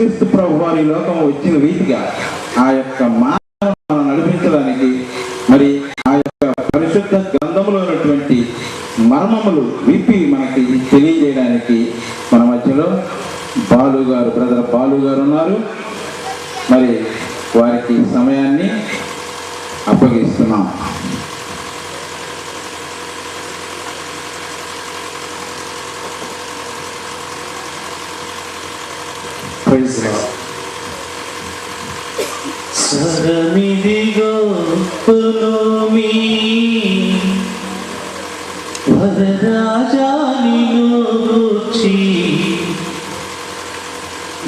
యేసుక్రీస్తు ప్రభు వారి లోకం వచ్చిన రీతిగా ఆ యొక్క మానవులను నడిపించడానికి మరి ఆ యొక్క పరిశుద్ధ గ్రంథంలో ఉన్నటువంటి మర్మములు విప్పి మనకి తెలియజేయడానికి మన మధ్యలో బ్రదర్ బాలు గారు ఉన్నారు. మరి వారికి సమయాన్ని అప్పగిస్తున్నాం. సరమిదిగో పులోమి వరరాజానిలో వచ్చి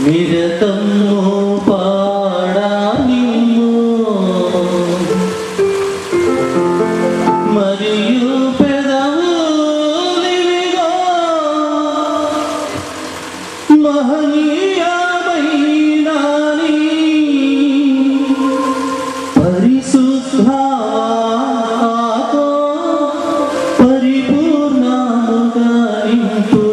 నిరతము పాడానిము మరియు పెదవులివిగో మహనీయమైనాని పరిశుద్ధాత్మతో పరిపూర్ణముగా నింపు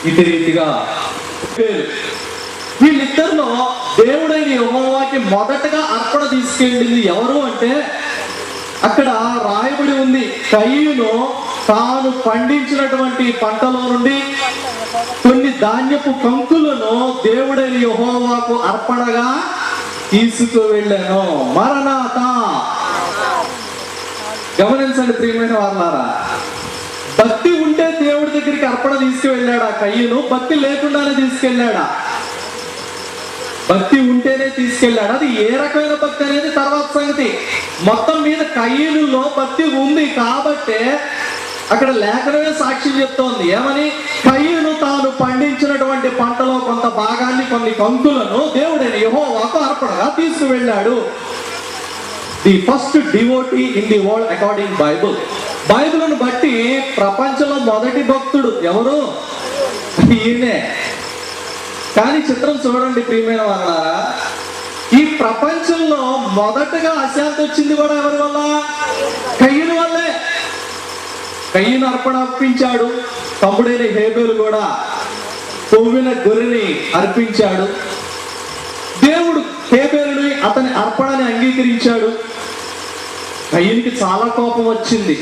ఇటు రీతిగా వీళ్ళిద్దరిలో దేవుడైన యెహోవాకి మొదటగా అర్పణ తీసుకెళ్ళింది ఎవరు అంటే అక్కడ రాయబడి ఉంది, కయీను తాను పండించినటువంటి పంటలో నుండి కొన్ని ధాన్యపు కంకులను దేవుడైన యెహోవాకు అర్పణగా తీసుకువెళ్ళాను. మరణాత. గమనించండి ప్రియమైన వారలారా, భక్తి ఉంటే దేవుడి దగ్గరికి అర్పణ తీసుకువెళ్ళాడా కయ్యను? భక్తి లేకుండానే తీసుకెళ్ళాడా? భక్తి ఉంటేనే తీసుకెళ్ళాడు. అది ఏ రకమైన భక్తి అనేది తర్వాత సంగతి. మొత్తం మీద కయ్యనులో భక్తి ఉంది కాబట్టే అక్కడ లేఖనమే సాక్ష్యం చెప్తోంది. ఏమని? కయ్యను తాను పండించినటువంటి పంటలో కొంత భాగాన్ని, కొన్ని కంకులను దేవుడైన యెహోవాకు అర్పణగా తీసుకువెళ్ళాడు. The first devotee in the world according bible. బైబిల్ను బట్టి ప్రపంచంలో మొదటి భక్తుడు ఎవరు? ఈయనే. కానీ చిత్రం చూడండి ప్రియమైన వాళ్ళారా, ఈ ప్రపంచంలో మొదటగా అశాంతి వచ్చింది కూడా ఎవరి వల్ల? కయ్యను వల్లే. కయ్యను అర్పణ అర్పించాడు. తమ్ముడైన హేబేలు కూడా కొవ్విన గొర్రెని అర్పించాడు. దేవుడు హేబేలుని అతని అర్పణని అంగీకరించాడు. కయ్యనికి చాలా కోపం వచ్చింది.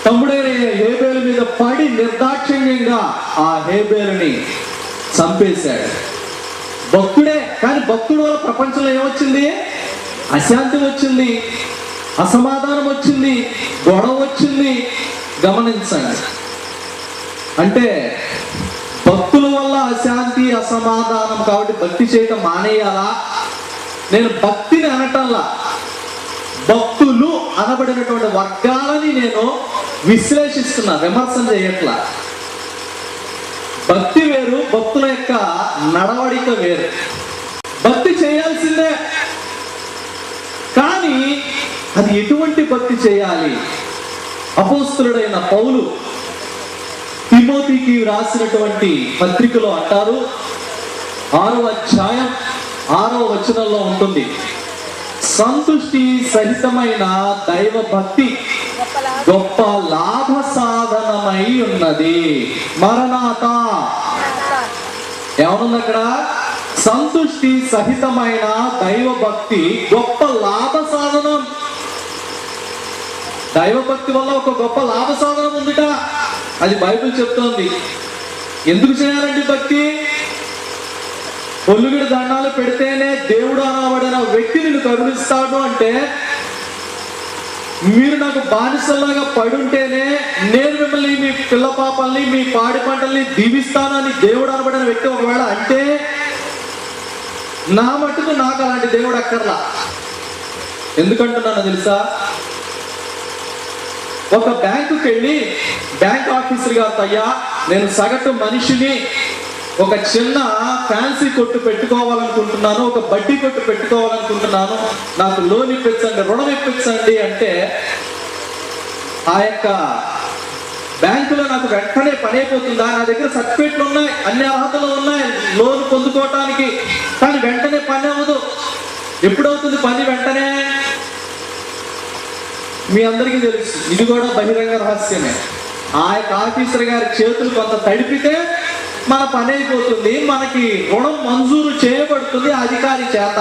తమ్ముడైన హేబేలు మీద పడి నిర్దాక్షిణ్యంగా ఆ హేబేలుని చంపేశాడు. భక్తుడే, కానీ భక్తుడు వల్ల ప్రపంచంలో ఏమొచ్చింది? అశాంతి వచ్చింది, అసమాధానం వచ్చింది, గొడవ వచ్చింది. గమనించండి, అంటే భక్తుల వల్ల అశాంతి, అసమాధానం. కాబట్టి భక్తి చేయటం మానేయాలా? నేను భక్తిని అనటంలా, భక్తులు అనబడినటువంటి వర్గాలని నేను విశ్లేషిస్తున్నా, విమర్శన చేయట్లా. భక్తి వేరు, భక్తుల యొక్క నడవడిక వేరు. భక్తి చేయాల్సిందే, కానీ అది ఎటువంటి భక్తి చేయాలి? అపోస్తలుడైన పౌలు తిమోతికి రాసినటువంటి పత్రికలో అంటారు, 6వ అధ్యాయం 6వ వచనంలో ఉంటుంది, సంతుష్టి సహితమైన దైవ భక్తి గొప్ప లాభ సాధనమై ఉన్నది. మరణాత. ఏమనుంది అక్కడ? సంతుష్టి సహితమైన దైవ భక్తి గొప్ప లాభ సాధనం. దైవభక్తి వల్ల ఒక గొప్ప లాభ సాధనం ఉందిట, అది బైబిల్ చెప్తోంది. ఎందుకు చేయాలండి భక్తి? పొల్లుగిడి దండాలు పెడితేనే దేవుడు అనబడిన వ్యక్తి నిన్ను కరుణిస్తాడు అంటే, మీరు నాకు బానిసల్లాగా పడుంటేనే నేను మిమ్మల్ని, మీ పిల్ల పాపల్ని, మీ పాడి పంటల్ని దీవిస్తానని దేవుడు అనబడిన వ్యక్తి ఒకవేళ అంటే, నా మట్టుకు నాకు అలాంటి దేవుడు అక్కర్లా. ఎందుకంటున్నానో తెలుసా? ఒక బ్యాంకుకి వెళ్ళి బ్యాంక్ ఆఫీసర్ గారు, అయ్యా నేను సగటు మనిషిని, ఒక చిన్న ఫ్యాన్సీ కొట్టు పెట్టుకోవాలనుకుంటున్నాను, ఒక బడ్డీ కొట్టు పెట్టుకోవాలనుకుంటున్నాను, నాకు లోన్ ఇప్పించండి, రుణం ఇప్పించండి అంటే, ఆ యొక్క బ్యాంకులో నాకు వెంటనే పని అయిపోతుందా? నా దగ్గర సర్టిఫికెట్లు ఉన్నాయి, అన్ని అర్హతలు ఉన్నాయి లోన్ పొందుకోవటానికి, కానీ వెంటనే పని అవ్వదు. ఎప్పుడవుతుంది పని? వెంటనే. మీ అందరికీ తెలుసు, ఇది కూడా బహిరంగ రహస్యమే. ఆ యొక్క ఆఫీసర్ గారి చేతులు కొంత తడిపితే మన పని అయిపోతుంది, మనకి రుణం మంజూరు చేయబడుతుంది అధికారి చేత.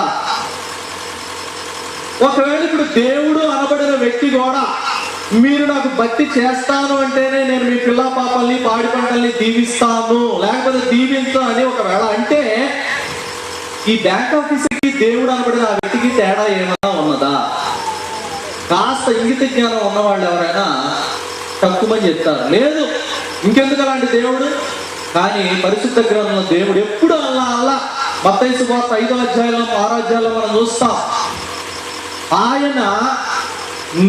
ఒకవేళ ఇప్పుడు దేవుడు అనబడిన వ్యక్తి కూడా మీరు నాకు భక్తి చేస్తాను అంటేనే నేను మీ పిల్ల పాపల్ని పాడి పంటల్ని దీవిస్తాను, లేకపోతే దీవించు అని ఒకవేళ అంటే, ఈ బ్యాంక్ ఆఫీసర్కి దేవుడు అనబడిన ఆ వ్యక్తికి తేడా ఏమైనా ఉన్నదా? కాస్త ఇంగిత జ్ఞానం ఉన్నవాళ్ళు ఎవరైనా తక్కువని చెప్తారు, లేదు ఇంకెందుకు అలాంటి దేవుడు. కానీ పరిశుద్ధ గ్రంథంలో దేవుడు ఎప్పుడు అలా మత్తయి సువార్త 5వ అధ్యాయంలో 6వ అధ్యాయంలో మనం చూస్తాం, ఆయన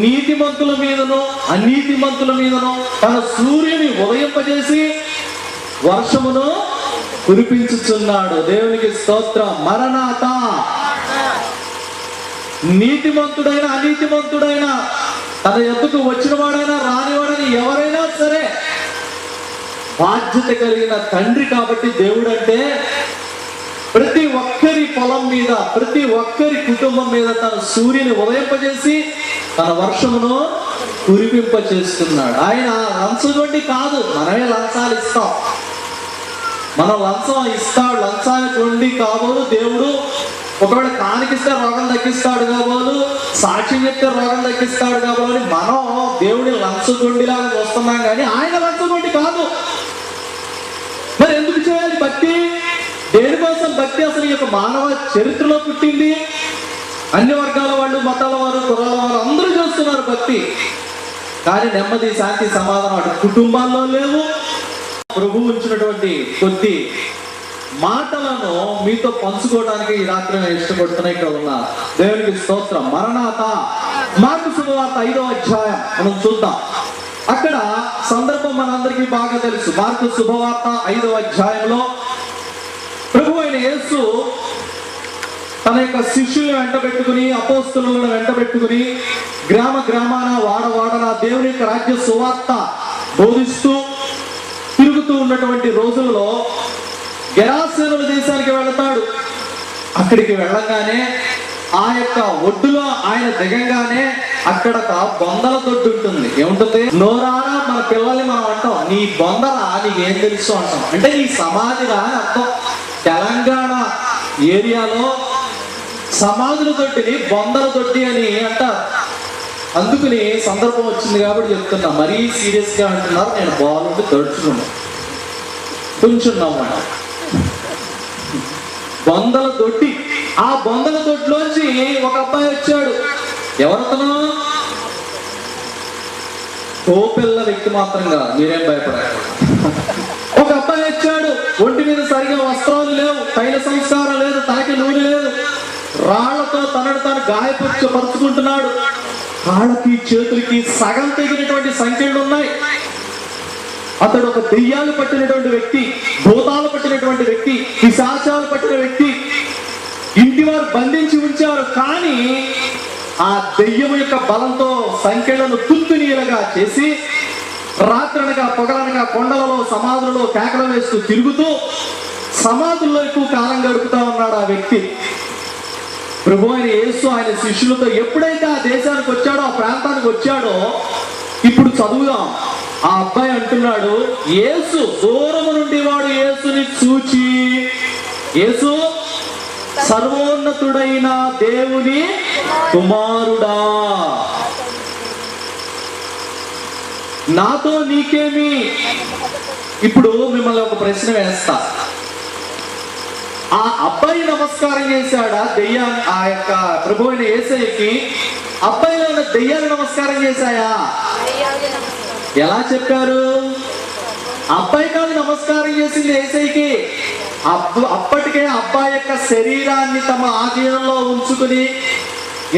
నీతిమంతుల మీదనో అనీతిమంతుల మీదనో తన సూర్యుని ఉదయింపజేసి వర్షమును కురిపించుచున్నాడు. దేవునికి స్తోత్రం. మరణాత. నీతిమంతుడైన అనీతిమంతుడైన తన ఎద్దుకు వచ్చిన వాడైనా రానివాడని ఎవరైనా సరే బాధ్యత కలిగిన తండ్రి కాబట్టి దేవుడు అంటే ప్రతి ఒక్కరి పొలం మీద, ప్రతి ఒక్కరి కుటుంబం మీద తన సూర్యుని ఉదయింపజేసి తన వర్షమును కురిపింపచేస్తున్నాడు. ఆయన లంచగొండి కాదు, మనమే లంచాలు ఇస్తాం. మనం లంచం ఇస్తాడు, లంచానికి వండి కాబోలు దేవుడు. ఒకవేళ కానికిస్తే రోగం తగ్గిస్తాడు కాబోలు, సాక్ష్యం చెప్తే రోగం తగ్గిస్తాడు కాబోలు అని మనం దేవుడి లంచగొండిలాగా చూస్తున్నాం, కానీ ఆయన లంచగొండి కాదు. మరి ఎందుకు చేయాలి భక్తి? దేనికోసం భక్తి? అసలు ఈ యొక్క మానవ చరిత్రలో పుట్టింది. అన్ని వర్గాల వాళ్ళు, మతాల వారు, కులాల వారు అందరూ చేస్తున్నారు భక్తి, కానీ నెమ్మది, శాంతి, సమాధానం అటు కుటుంబాల్లో లేవు. ప్రభు ఉంచినటువంటి కొద్ది మాటలను మీతో పంచుకోవడానికి ఈ రాత్రి నేను ఇష్టపడుతున్నా. ఇక్కడ ఉన్న దేవునికి స్తోత్రం. మరణాత. మార్కు శుభవార్త 5వ అధ్యాయం మనం చూద్దాం. అక్కడ సందర్భం మనందరికీ బాగా తెలుసు. మార్కు శుభవార్త 5వ అధ్యాయంలో ప్రభు అయిన యేసు తన యొక్క శిష్యులను వెంట పెట్టుకుని, అపోస్తలులను వెంట పెట్టుకుని గ్రామ గ్రామాన, వాడ వాడన దేవుని యొక్క రాజ్య సువార్త బోధిస్తూ తిరుగుతూ ఉన్నటువంటి రోజుల్లో గెరాసేనుల దేశానికి వెళతాడు. అక్కడికి వెళ్ళగానే ఆ యొక్క ఒడ్డులో ఆయన దిగంగానే అక్కడ బొందల దొడ్డు ఉంటుంది. ఏముంటుంది? నోరారా మన పిల్లల్ని మనం అంటాం, నీ బొందల నీకేం తెలుసు అంటాం, అంటే నీ సమాధిరా అని అర్థం. తెలంగాణ ఏరియాలో సమాధుల దొడ్డిని బొందల దొడ్డి అని అంటారు. అందుకని సందర్భం వచ్చింది కాబట్టి చెప్తున్నా, మరీ సీరియస్ గా అంటున్నారు. నేను బాగుండి దొడుచుకున్నా కొంచెం నవ్వండి. బొందల దొడ్డి. ఆ బొందల దొడ్లోంచి ఒక అబ్బాయి వచ్చాడు. ఎవరతను? కోపిల్ల వ్యక్తి మాత్రం కాదు, మీరేం భయపడారు. ఒక అబ్బాయి వచ్చాడు. ఒంటి మీద సరిగా వస్త్రాలు లేవు, తైల సంస్కారం లేదు, తనకి నూనె లేదు, రాళ్లతో తనను తాను గాయపరుచుకుంటున్నాడు. కాళ్ళకి చేతులకి సగం తెగినటువంటి సంఖ్యలు ఉన్నాయి. అతడు ఒక దెయ్యాలు పట్టినటువంటి వ్యక్తి, భూతాలు పట్టినటువంటి వ్యక్తి, పిశాచాలు పట్టిన వ్యక్తి. ఇంటి వారు బంధించి ఉంచారు, కానీ ఆ దెయ్యం యొక్క బలంతో సంఖ్యలను తుత్తునీలుగా చేసి రాత్రనగా పొగలనగా కొండలలో, సమాధులలో కేకలు వేస్తూ తిరుగుతూ సమాధుల్లో ఎక్కువ కాలం గడుపుతా ఉన్నాడు ఆ వ్యక్తి. ప్రభు అయిన యేసు ఆయన శిష్యులతో ఎప్పుడైతే ఆ దేశానికి వచ్చాడో, ఆ ప్రాంతానికి వచ్చాడో, ఇప్పుడు చదువుదాం. ఆ అబ్బాయి అంటున్నాడు, యేసు దూరము నుండి వాడు యేసుని చూచి, యేసు సర్వోన్నతుడైన దేవుని కుమారుడా, నాతో నీకేమి? ఇప్పుడు మిమ్మల్ని ఒక ప్రశ్న వేస్తా. ఆ అబ్బాయి నమస్కారం చేశాడా దెయ్యా? ఆ యొక్క ప్రభు అయిన యేసయ్యకి అబ్బాయిలో ఉన్న దెయ్యాలు నమస్కారం చేశాయా? ఎలా చెప్పారు? అబ్బాయి కాదు నమస్కారం చేసింది యేసయ్యకి. అప్పటికే అబ్బాయి యొక్క శరీరాన్ని తమ ఆధీనంలో ఉంచుకుని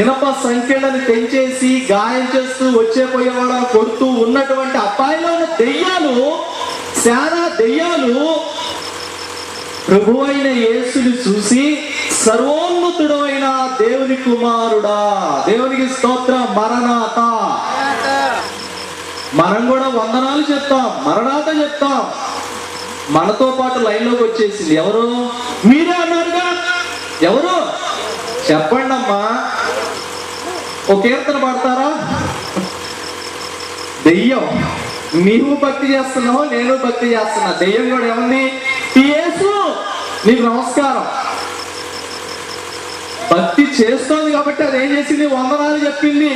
ఇనప సంఖ్యలను తెంచేసి గాయం చేస్తూ వచ్చే పోయేవాళ్ళని కొడుతూ ఉన్నటువంటి అబ్బాయిలో ఉన్న దెయ్యాలు, శానా దెయ్యాలు ప్రభు అయిన యేసుని చూసి, సర్వోన్నతుడు అయిన దేవుని కుమారుడా, దేవునికి స్తోత్రం, మరణాత, మనం కూడా వందనాలు చెప్తాం, మరణాత చెప్తాం. మనతో పాటు లైన్లోకి వచ్చేసింది ఎవరు? మీరే అన్నారుగా. ఎవరు చెప్పండి అమ్మా. ఓ కీర్తన పాడతారా? దెయ్యం. నీవు భక్తి చేస్తున్నావు, నేను భక్తి చేస్తున్నా. దెయ్యం కూడా ఏముంది? యేసు నీకు నమస్కారం. భక్తి చేస్తోంది కాబట్టి అది ఏం చేసింది? వందనాలు చెప్పింది.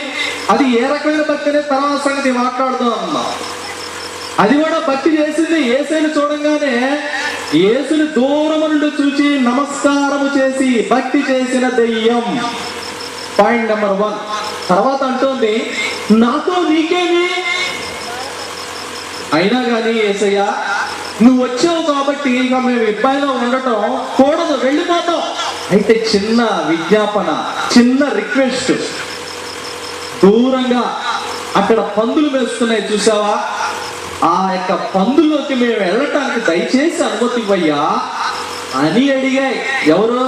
అది ఏ రకమైన భక్తి అనేది తర్వాత సంగతి మాట్లాడుతూ అమ్మా. అది కూడా భక్తి చేసింది. యేసుని చూడంగానే యేసుని దూరము నుండి చూచి నమస్కారము చేసి భక్తి చేసిన దెయ్యం. Point number 1. తర్వాత అంటోంది, నాతో నీకేమి? అయినా కానీ యేసయ్య నువ్వు వచ్చావు కాబట్టి ఇంకా మేము ఇబ్బందిలో ఉండటం కూడదు, వెళ్ళిపోతాం. అయితే చిన్న విజ్ఞాపన, చిన్న రిక్వెస్ట్. దూరంగా అక్కడ పందులు వేస్తున్నాయి చూసావా? ఆ యొక్క పందుల్లోకి మేము వెళ్ళటానికి దయచేసి అనుమతి ఇవ్వయ్యా అని అడిగాయి. ఎవరు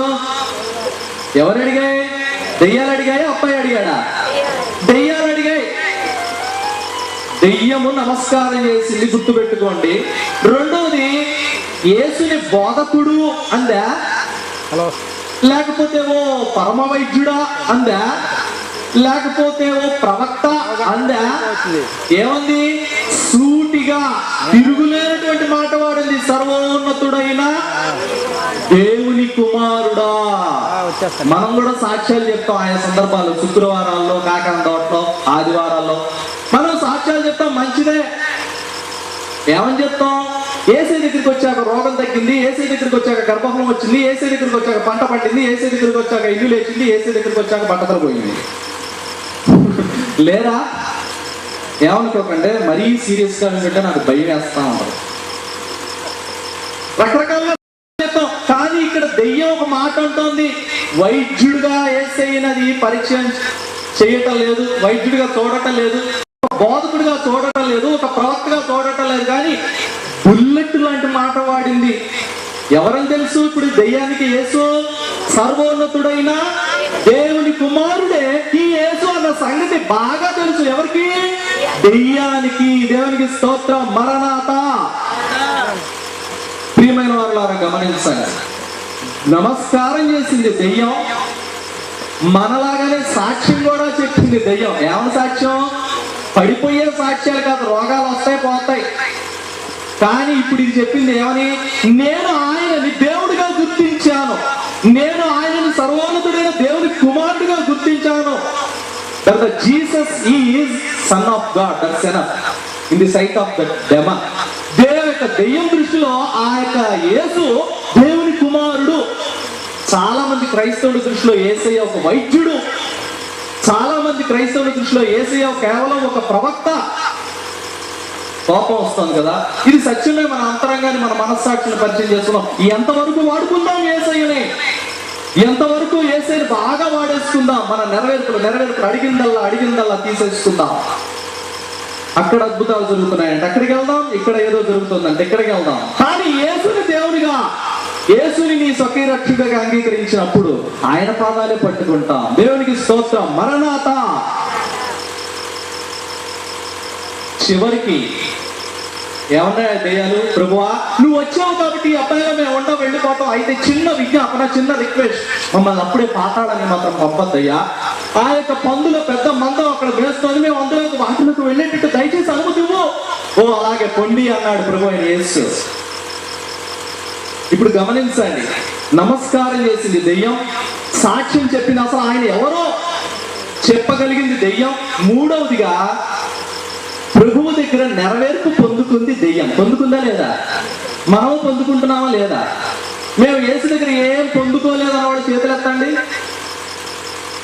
అడిగాయి? దెయ్యాలు అడిగాయి, అబ్బాయి అడిగాడా? దెయ్యాలు అడిగాయి. దెయ్యము నమస్కారం చేసింది, గుర్తుపెట్టుకోండి. రెండోది, యేసుని బోధకుడు అందా, లేకపోతే ఓ పరమ వైద్యుడా అందా, లేకపోతే ఓ ప్రవక్త అందా? ఏమంది? సూటిగా తిరుగులేనటువంటి మాట వాడింది. సర్వోన్నతుడైన దేవుని కుమారుడా. మనం కూడా సాక్ష్యాలు చెప్తాం ఆయా సందర్భాలు. శుక్రవారాల్లో, కాకర తోటలో, ఆదివారాల్లో మనం సాక్ష్యాలు చెప్తాం. మంచిదే. ఏమని చెప్తాం? ఏసీ దగ్గరికి వచ్చాక రోగం తగ్గింది, ఏసీ దగ్గరికి వచ్చాక గర్భఫలం వచ్చింది, ఏసీ దగ్గరికి వచ్చాక పంట పండింది, ఏసీ దగ్గరికి వచ్చాక ఇల్లు లేచింది, ఏసీ దగ్గరికి వచ్చాక బట్టతలు పోయింది. లేదా? ఏమనుకోకండి, మరీ సీరియస్ గా ఉంటే నాకు భయం వేస్తా ఉంటారు. రకరకాలుగా చెప్తాం. కానీ ఇక్కడ దెయ్యం ఒక మాట అంటోంది, వైద్యుడిగా యేసయ్యనది పరిచయం చేయటం లేదు, వైద్యుడిగా చూడటం లేదు, బోధకుడిగా చూడటం లేదు, ఒక ప్రవక్తగా చూడటం లేదు. కానీ బుల్లెట్ లాంటి మాట వాడింది. ఎవరని తెలుసు ఇప్పుడు దెయ్యానికి? యేసు సర్వోన్నతుడైన దేవుని కుమారుడే ఈ యేసు అన్న సంగతి బాగా తెలుసు. ఎవరికి? దెయ్యానికి. దేవునికి స్తోత్రం. మరణాత. ప్రియమైన వారులారా గమనించండి, నమస్కారం చేసింది దెయ్యం. మనలాగానే సాక్ష్యం కూడా చెప్పింది దెయ్యం. ఏమని సాక్ష్యం? పడిపోయే సాక్ష్యాలు కాదు, రోగాలు వస్తాయి పోతాయి. కానీ ఇప్పుడు ఇది చెప్పింది ఏమని? నేను ఆయనని దేవుడిగా గుర్తించాను, నేను ఆయనని సర్వోన్నతుడైన దేవుని కుమారుడిగా గుర్తించాను. Jesus is son of God. That's enough in the sight of the demon. దెయ్యం దృష్టిలో ఆ యొక్క యేసు దేవుని కుమారుడు. చాలా మంది క్రైస్తవుల దృష్టిలో యేసయ్య ఒక వైద్యుడు, చాలా మంది క్రైస్తవుల దృష్టిలో యేసయ్య కేవలం ఒక ప్రవక్త. కోపం వస్తుంది కదా. ఇది సత్యమే. మన అంతరంగాన్ని, మన మనస్సాక్షిని పరిచయం చేస్తున్నాం. ఎంతవరకు వాడుకుందాం యేసయ్యని? ఎంతవరకు యేసయ్యని బాగా వాడేసుకుందాం? మన నెరవేర్పులు అడిగిందల్లా తీసేసుకుందాం. అక్కడ అద్భుతాలు జరుగుతున్నాయంటే అక్కడికి వెళ్దాం, ఇక్కడ ఏదో జరుగుతుందంటే ఇక్కడికి వెళ్దాం. కానీ యేసుని దేవునిగా, యేసుని నీ స్వకీయ రక్షకుడిగా అంగీకరించినప్పుడు ఆయన పాదాలే పట్టుకుంటాం. దేవునికి స్తోత్రం. మరణాత. చివరికి ఏమన్నా దెయ్యాలు, ప్రభువా నువ్వు వచ్చావు కాబట్టి అబ్బాయిలో మేము ఉండ వెళ్ళిపోతాం. అయితే చిన్న విజ్ఞాపన, చిన్న రిక్వెస్ట్, మమ్మల్ని అప్పుడే పాతాళాన్ని మాత్రం పంపద్దయ్యా. ఆ యొక్క పందుల పెద్ద మందం అక్కడ వేస్తుంది, మేము అందులో వాటిలోకి వెళ్ళేటట్టు దయచేసి అనుమతి ఇవ్వు. ఓ అలాగే పొండి అన్నాడు ప్రభు అయిన యేసు. ఇప్పుడు గమనించండి, నమస్కారం చేసింది దెయ్యం, సాక్ష్యం చెప్పింది. అసలు ఆయన ఎవరో చెప్పగలిగింది దెయ్యం. మూడవదిగా ప్రభువు దగ్గర నెరవేర్పు పొందుకుంది దెయ్యం. పొందుకుందా లేదా? మనం పొందుకుంటున్నామా లేదా? మేము యేసు దగ్గర ఏం పొందుకోలేదు అన్నవాడు చేతులు ఎత్తండి.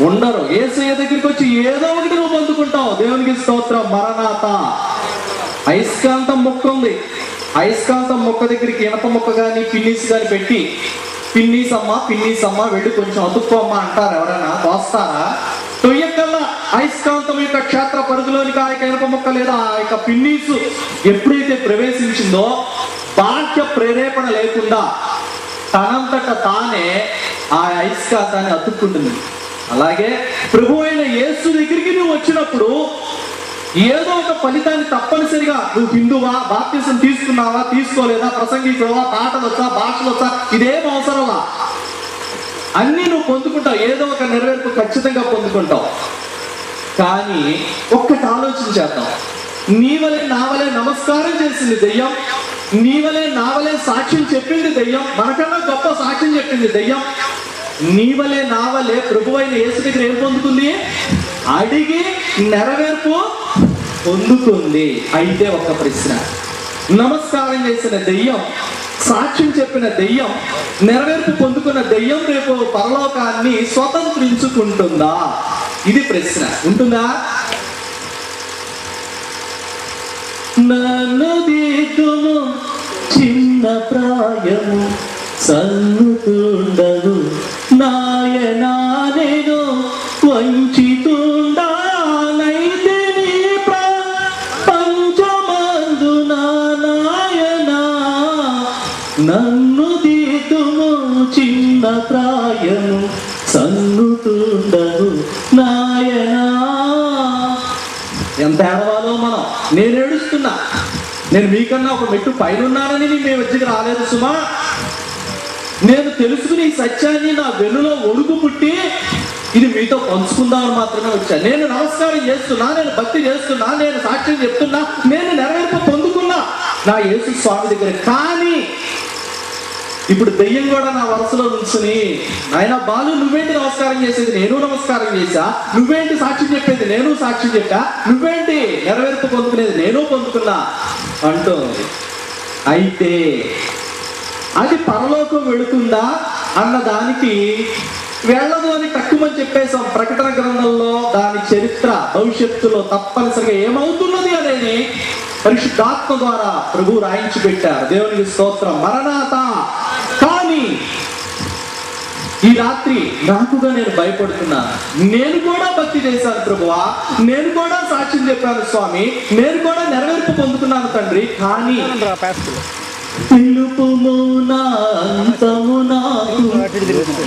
ఉండరు. యేసయ్య దగ్గరికి వచ్చి ఏదో ఒకటి నువ్వు పొందుకుంటావు. దేవునికి స్తోత్రం. మరణాత. అయస్కాంతం మొక్క ఉంది. అయస్కాంతం మొక్క దగ్గరికి ఇనప మొక్క కానీ పిన్నీస్ కానీ పెట్టి పిన్నీసమ్మ వెళ్ళి కొంచెం అతుక్కోమ్మా అంటారు. ఎవరైనా తోస్తారా? తొయ్యకల్లా అయస్కాంతం యొక్క క్షేత్ర పరిధిలోనికి ఆ యొక్క ఇనప మొక్క లేదా ఆ యొక్క పిన్నీసు ఎప్పుడైతే ప్రవేశించిందో బాహ్య ప్రేరేపణ లేకుండా తనంతట తానే ఆ అయస్కాంతాన్ని అతుక్కుంటుంది. అలాగే ప్రభు అయిన యేసు దగ్గరికి నువ్వు వచ్చినప్పుడు ఏదో ఒక ఫలితాన్ని తప్పనిసరిగా, నువ్వు హిందువా, బాప్తిసం తీసుకున్నావా తీసుకోలేదా, ప్రసంగికువా, పాటలు వచ్చా, భాషలు వచ్చా, ఇదేం అవసరమా, అన్నీ నువ్వు పొందుకుంటావు, ఏదో ఒక నెరవేర్పు ఖచ్చితంగా పొందుకుంటావు. కానీ ఒక్కటి ఆలోచన చేద్దాం. నీవలే నావలే నమస్కారం చేసింది దెయ్యం, నీవలే నావలే సాక్ష్యం చెప్పింది దెయ్యం, మనకన్నా గొప్ప సాక్ష్యం చెప్పింది దెయ్యం. నీవలే నావలే ప్రభువైన యేసు దగ్గర ఏం పొందుతుంది? అడిగి నెరవేర్పు పొందుతుంది. అయితే ఒక ప్రశ్న, నమస్కారం చేసిన దెయ్యం, సాక్ష్యం చెప్పిన దెయ్యం, నెరవేర్పు పొందుకున్న దెయ్యం రేపు పరలోకాన్ని స్వతంత్రించుకుంటుందా? ఇది ప్రశ్న. ఉంటుందా? నన్ను దిద్దును చిన్న ప్రాయము సన్నుతుండదు నాయనా నేను వంచితుండానైతే నీ ప్రపంచమందు నాయనా నన్ను దిద్దును చిన్న ప్రాయము సన్నుతుండదు నాయనా. ఎంత ఏడవాలో మనం. నేను ఏడుస్తున్నా, నేను మీకన్నా ఒక మెట్టు పైన ఉన్నానని మేము వచ్చి రాలేదు సుమా. నేను తెలుసుకుని ఈ సత్యాన్ని నా వెన్నులో ఒడుగు పుట్టి ఇది మీతో పంచుకుందామని మాత్రమే వచ్చా. నేను నమస్కారం చేస్తున్నా, నేను భక్తి చేస్తున్నా, నేను సాక్ష్యం చెప్తున్నా, నేను నెరవేర్పు పొందుకున్నా నా యేసు స్వామి దగ్గర. కానీ ఇప్పుడు దెయ్యం కూడా నా వరుసలో నుంచుని, నాయన బాలు నువ్వేంటి నమస్కారం చేసేది, నేను నమస్కారం చేశా, నువ్వేంటి సాక్ష్యం చెప్పేది, నేను సాక్ష్యం చెప్పా, నువ్వేంటి నెరవేర్పు పొందుకునేది, నేను పొందుకున్నా అంటోంది. అయితే అది పరలోకం వెళుతుందా అన్న దానికి వెళ్ళదు అని తక్కువని చెప్పేసాం. ప్రకటన గ్రంథంలో దాని చరిత్ర భవిష్యత్తులో తప్పనిసరిగా ఏమవుతున్నది అనేది పరిశుద్ధాత్మ ద్వారా ప్రభు రాయించి పెట్టారు. దేవునికి స్తోత్రం, మరణాత. కానీ ఈ రాత్రి నాకుగా నేను భయపడుతున్నాను. నేను కూడా భక్తి చేశాను ప్రభువా, నేను కూడా సాక్ష్యం చెప్పాను స్వామి, నేను కూడా నెరవేర్పు పొందుకున్నాను తండ్రి. కానీ తెలుపుము నా అంతము నాకు,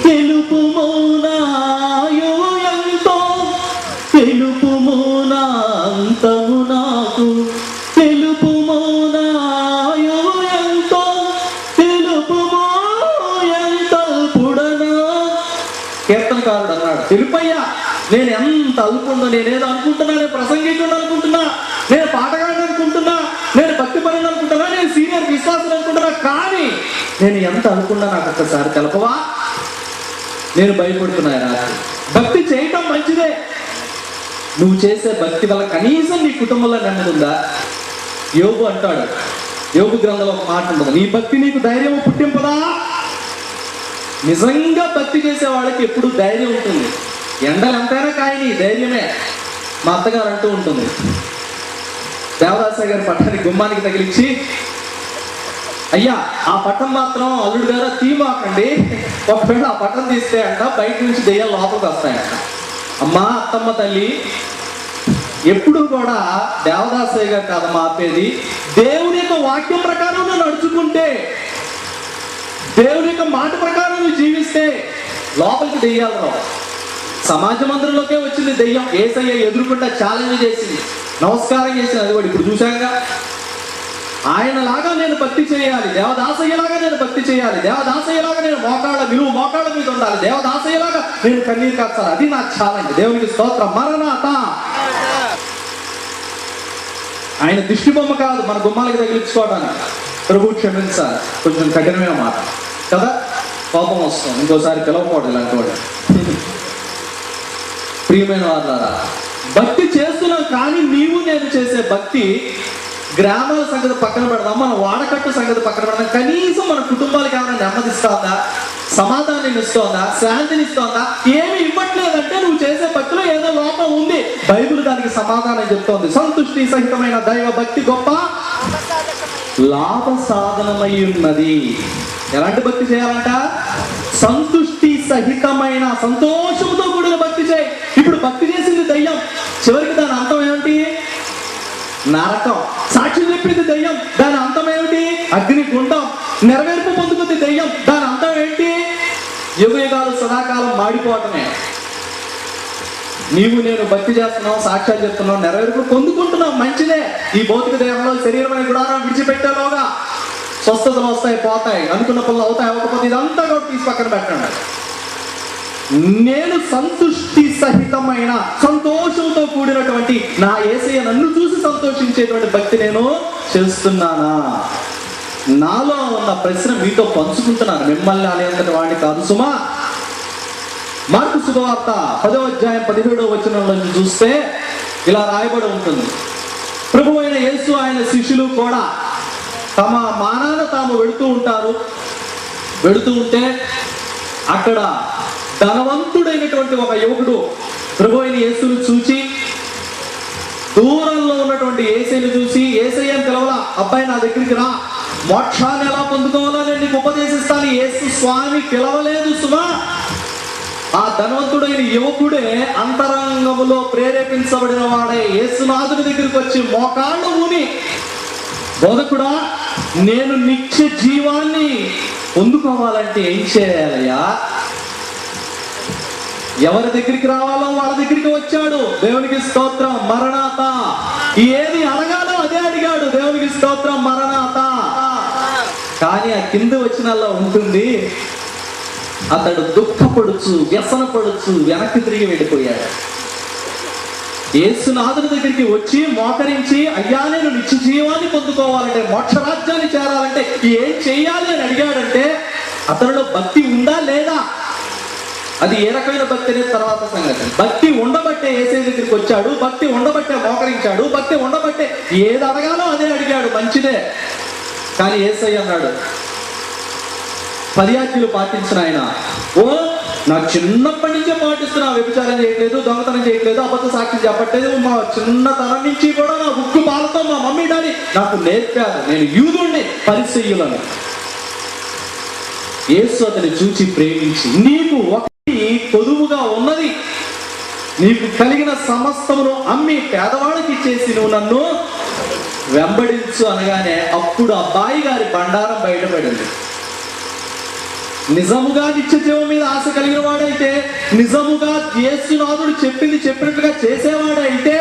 తెలుపుము నాయు ఎంతో, తెలుపుము నా అంతము నాకు, తెలుపుము నాయు ఎంతో, తెలుపుము ఎంతల్పుడనా. కీర్తనకారుడు అన్నాడు, తెలుపయ్యా నేను ఎంత అల్పుందో, నేనేదో అనుకుంటున్నా, నేను ప్రసంగికుడు అనుకుంటున్నా, నేను పాటగాడిని అనుకుంటున్నా, నేను భక్తి పరుని అనుకుంటున్నా, నేను సీనియర్ విశ్వాసం అనుకుంటున్నా, కానీ నేను ఎంత అనుకున్నా నాకు ఒక్కసారి తెలపవా. నేను భయపడుతున్నా. భక్తి చేయటం మంచిదే, నువ్వు చేసే భక్తి వల్ల కనీసం నీ కుటుంబంలో నెమ్మది ఉందా? యోబు అంటాడు, యోబు గ్రంథంలో ఒక మాట ఉంటుంది, నీ భక్తి నీకు ధైర్యం పుట్టింపదా. నిజంగా భక్తి చేసే వాళ్ళకి ఎప్పుడు ధైర్యం ఉంటుంది. ఎండలు ఎంతైనా కాయని ధైర్యమే. మా అత్తగారు అంటూ ఉంటుంది, దేవదాస గారి పట్టాన్ని గుమ్మానికి తగిలించి, అయ్యా ఆ పట్టం మాత్రం అల్లుడు గారు తీమాకండి, ఒకవేళ ఆ పట్టం తీస్తే అంట బయట నుంచి దెయ్యాలు లోపలికి వస్తాయంట. అమ్మా అత్తమ్మ తల్లి, ఎప్పుడు కూడా దేవదాసయ్య గారు కాదమ్మా ఆపేది, దేవుని యొక్క వాక్యం ప్రకారం నువ్వు నడుచుకుంటే, దేవుని యొక్క మాట ప్రకారం నువ్వు జీవిస్తే లోపలికి దెయ్యాలు రావు. సమాజ మందిరంలోకే వచ్చింది దెయ్యం. యేసయ్య ఎదురుకుండా ఛాలెంజ్ చేసింది, నమస్కారం చేసింది. అది కూడా ఇప్పుడు చూశాంగా. ఆయనలాగా నేను భక్తి చేయాలి, దేవదాసయ్యలాగా నేను భక్తి చేయాలి, దేవదాసయ్యలాగా నేను నిలువు మోకాళ్ళ మీద ఉండాలి, దేవదాసయ్యలాగా నేను కన్నీరు కాచాలి. అది నా ఛాలెంజ్. దేవునికి స్తోత్రం, మరణాత. ఆయన దిష్టి బొమ్మ కాదు మన గుమ్మాలకి తగిలించుకోవడానికి. ప్రభు క్షమించాలి, కొంచెం కఠినమైన మాట కదా, కోపం వస్తుంది, ఇంకోసారి పిలవకూడదు ఇలాంటి వాడు. ప్రియమైన వారులారా, భక్తి చేస్తున్నాం, కానీ నీవు నేను చేసే భక్తి గ్రామాల సంగతి పక్కన పెడదాం, మన వాడకట్టు సంగతి పక్కన పెడదాం, కనీసం మన కుటుంబాలకు ఏమైనా నెమ్మదిస్తోందా, సమాధానం ఇస్తోందా, శాంతిని ఇస్తోందా? ఏమి ఇవ్వట్లేదంటే నువ్వు చేసే భక్తిలో ఏదో లోపం ఉంది. బైబిల్ దానికి సమాధానం చెప్తోంది. సంతుష్టి సహితమైన దైవ భక్తి గొప్ప లాభ సాధనమై ఉన్నది. ఎలాంటి భక్తి చేయాలంట? సంతుష్టి సహితమైన, సంతోషంతో కూడిన భక్తి చేయి. ఇప్పుడు భక్తి చేసింది దయ్యం, చివరికి దాని అంతం ఏమిటి? నరకం. సాక్ష్యం చెప్పింది దయ్యం, దాని అంతం ఏమిటి? అగ్ని గుండం. నెరవేర్పు పొందుకుంది దయ్యం, దాని అంతం ఏంటి? యుగ యుగాలు సదాకాలం మాడిపోవటమే. నీవు నేను భక్తి చేస్తున్నావు, సాక్ష్యాలు చెప్తున్నావు, నెరవేర్పులు పొందుకుంటున్నావు, మంచిదే. ఈ భౌతిక దేహంలో శరీరమైన గుడారం విడిచిపెట్టేలోగా స్వస్థతలు వస్తాయి, పోతాయి, అనుకున్న పనులు అవుతాయి, అవ్వకపోతే ఇదంతా కూడా తీసి పక్కన పెట్టండి. నేను సంతుష్టి సహితమైన సంతోషంతో కూడినటువంటి నా యేసయ్య నన్ను చూసి సంతోషించేటువంటి భక్తి నేను చేస్తున్నానా? నాలో ఉన్న ప్రశ్న మీతో పంచుకుంటున్నాను, మిమ్మల్ని అనేంతటి వాడిని కాదు సుమా. మార్కు శుభవార్త 10వ అధ్యాయం 17వ వచనంలో చూస్తే ఇలా రాయబడి ఉంటుంది. ప్రభువైన యేసు ఆయన శిష్యులు కూడా తమ మానాన తాము వెళుతూ ఉంటారు. వెళుతూ ఉంటే అక్కడ ధనవంతుడైనటువంటి ఒక యువకుడు ప్రభువైన యేసును చూచి, దూరంలో ఉన్నటువంటి యేసయ్యను చూసి, యేసయ్య అని పిలవలా, అబ్బాయి నా దగ్గరికి రా, మోక్షాన్ని ఎలా పొందుకోవాలో నేను నీకు ఉపదేశిస్తాను. యేసు స్వామి పిలవలేదు సుమా. ఆ ధనవంతుడైన యువకుడే అంతరంగములో ప్రేరేపించబడిన వాడే యేసునాథుని దగ్గరికి వచ్చి మోకాళ్ళు ఊని, బోధకుడా, నేను నిత్య జీవాన్ని పొందుకోవాలంటే ఏం చేయాలయ్యా? ఎవరి దగ్గరికి రావాలో వాళ్ళ దగ్గరికి వచ్చాడు. దేవునికి స్తోత్రం, మరణాత. ఏది అడగాలో అదే అడిగాడు. దేవునికి స్తోత్రం, మరణాత. కానీ ఆ కింద వచ్చినల్లా ఉంటుంది, అతడు దుఃఖపడుచు, వ్యసనపడుచు వెనక్కి తిరిగి వెళ్ళిపోయాడు. యేసునాథుని దగ్గరికి వచ్చి మోకరించి, అయ్యా నేను నిత్య జీవాన్ని పొందుకోవాలంటే, మోక్షరాజ్యాన్ని చేరాలంటే ఏం చెయ్యాలి అని అడిగాడంటే అతనిలో భక్తి ఉందా లేదా? అది ఏ రకమైన భక్తి అనేది తర్వాత సంగతి. భక్తి ఉండబట్టే యేసయ్య దగ్గరికి వచ్చాడు, భక్తి ఉండబట్టే మోకరించాడు, భక్తి ఉండబట్టే ఏది అడగాలో అదే అడిగాడు, మంచిదే. కానీ యేసయ్య అన్నాడు, 10 ఆజ్ఞలు పాటించిన ఆయన, ఓ నా చిన్నప్పటి నుంచే పాటిస్తున్నా, వ్యభిచారం చేయట్లేదు, దొంగతనం చేయట్లేదు, అబద్ధ సాక్షి చెప్పట్లేదు, మా చిన్నతనం నుంచి కూడా నా ఉక్కు పాలతో మా మమ్మీ డాడీ నాకు నేర్పారు, నేను యూదుణ్ణి, పరిసయ్యులను. యేసు అతని చూచి ప్రేమించి, నీకు ఒకటి పొదువుగా ఉన్నది, నీకు కలిగిన సమస్తమును అమ్మి పేదవాడికి ఇచ్చేసి నువ్వు నన్ను వెంబడించు అనగానే అప్పుడు అబ్బాయి గారి బండారం బయటపడింది. నిజముగా నిత్య జీవం మీద ఆశ కలిగిన వాడైతే, నిజముగా యేసునాథుడు చెప్పింది చెప్పినట్లుగా చేసేవాడైతే,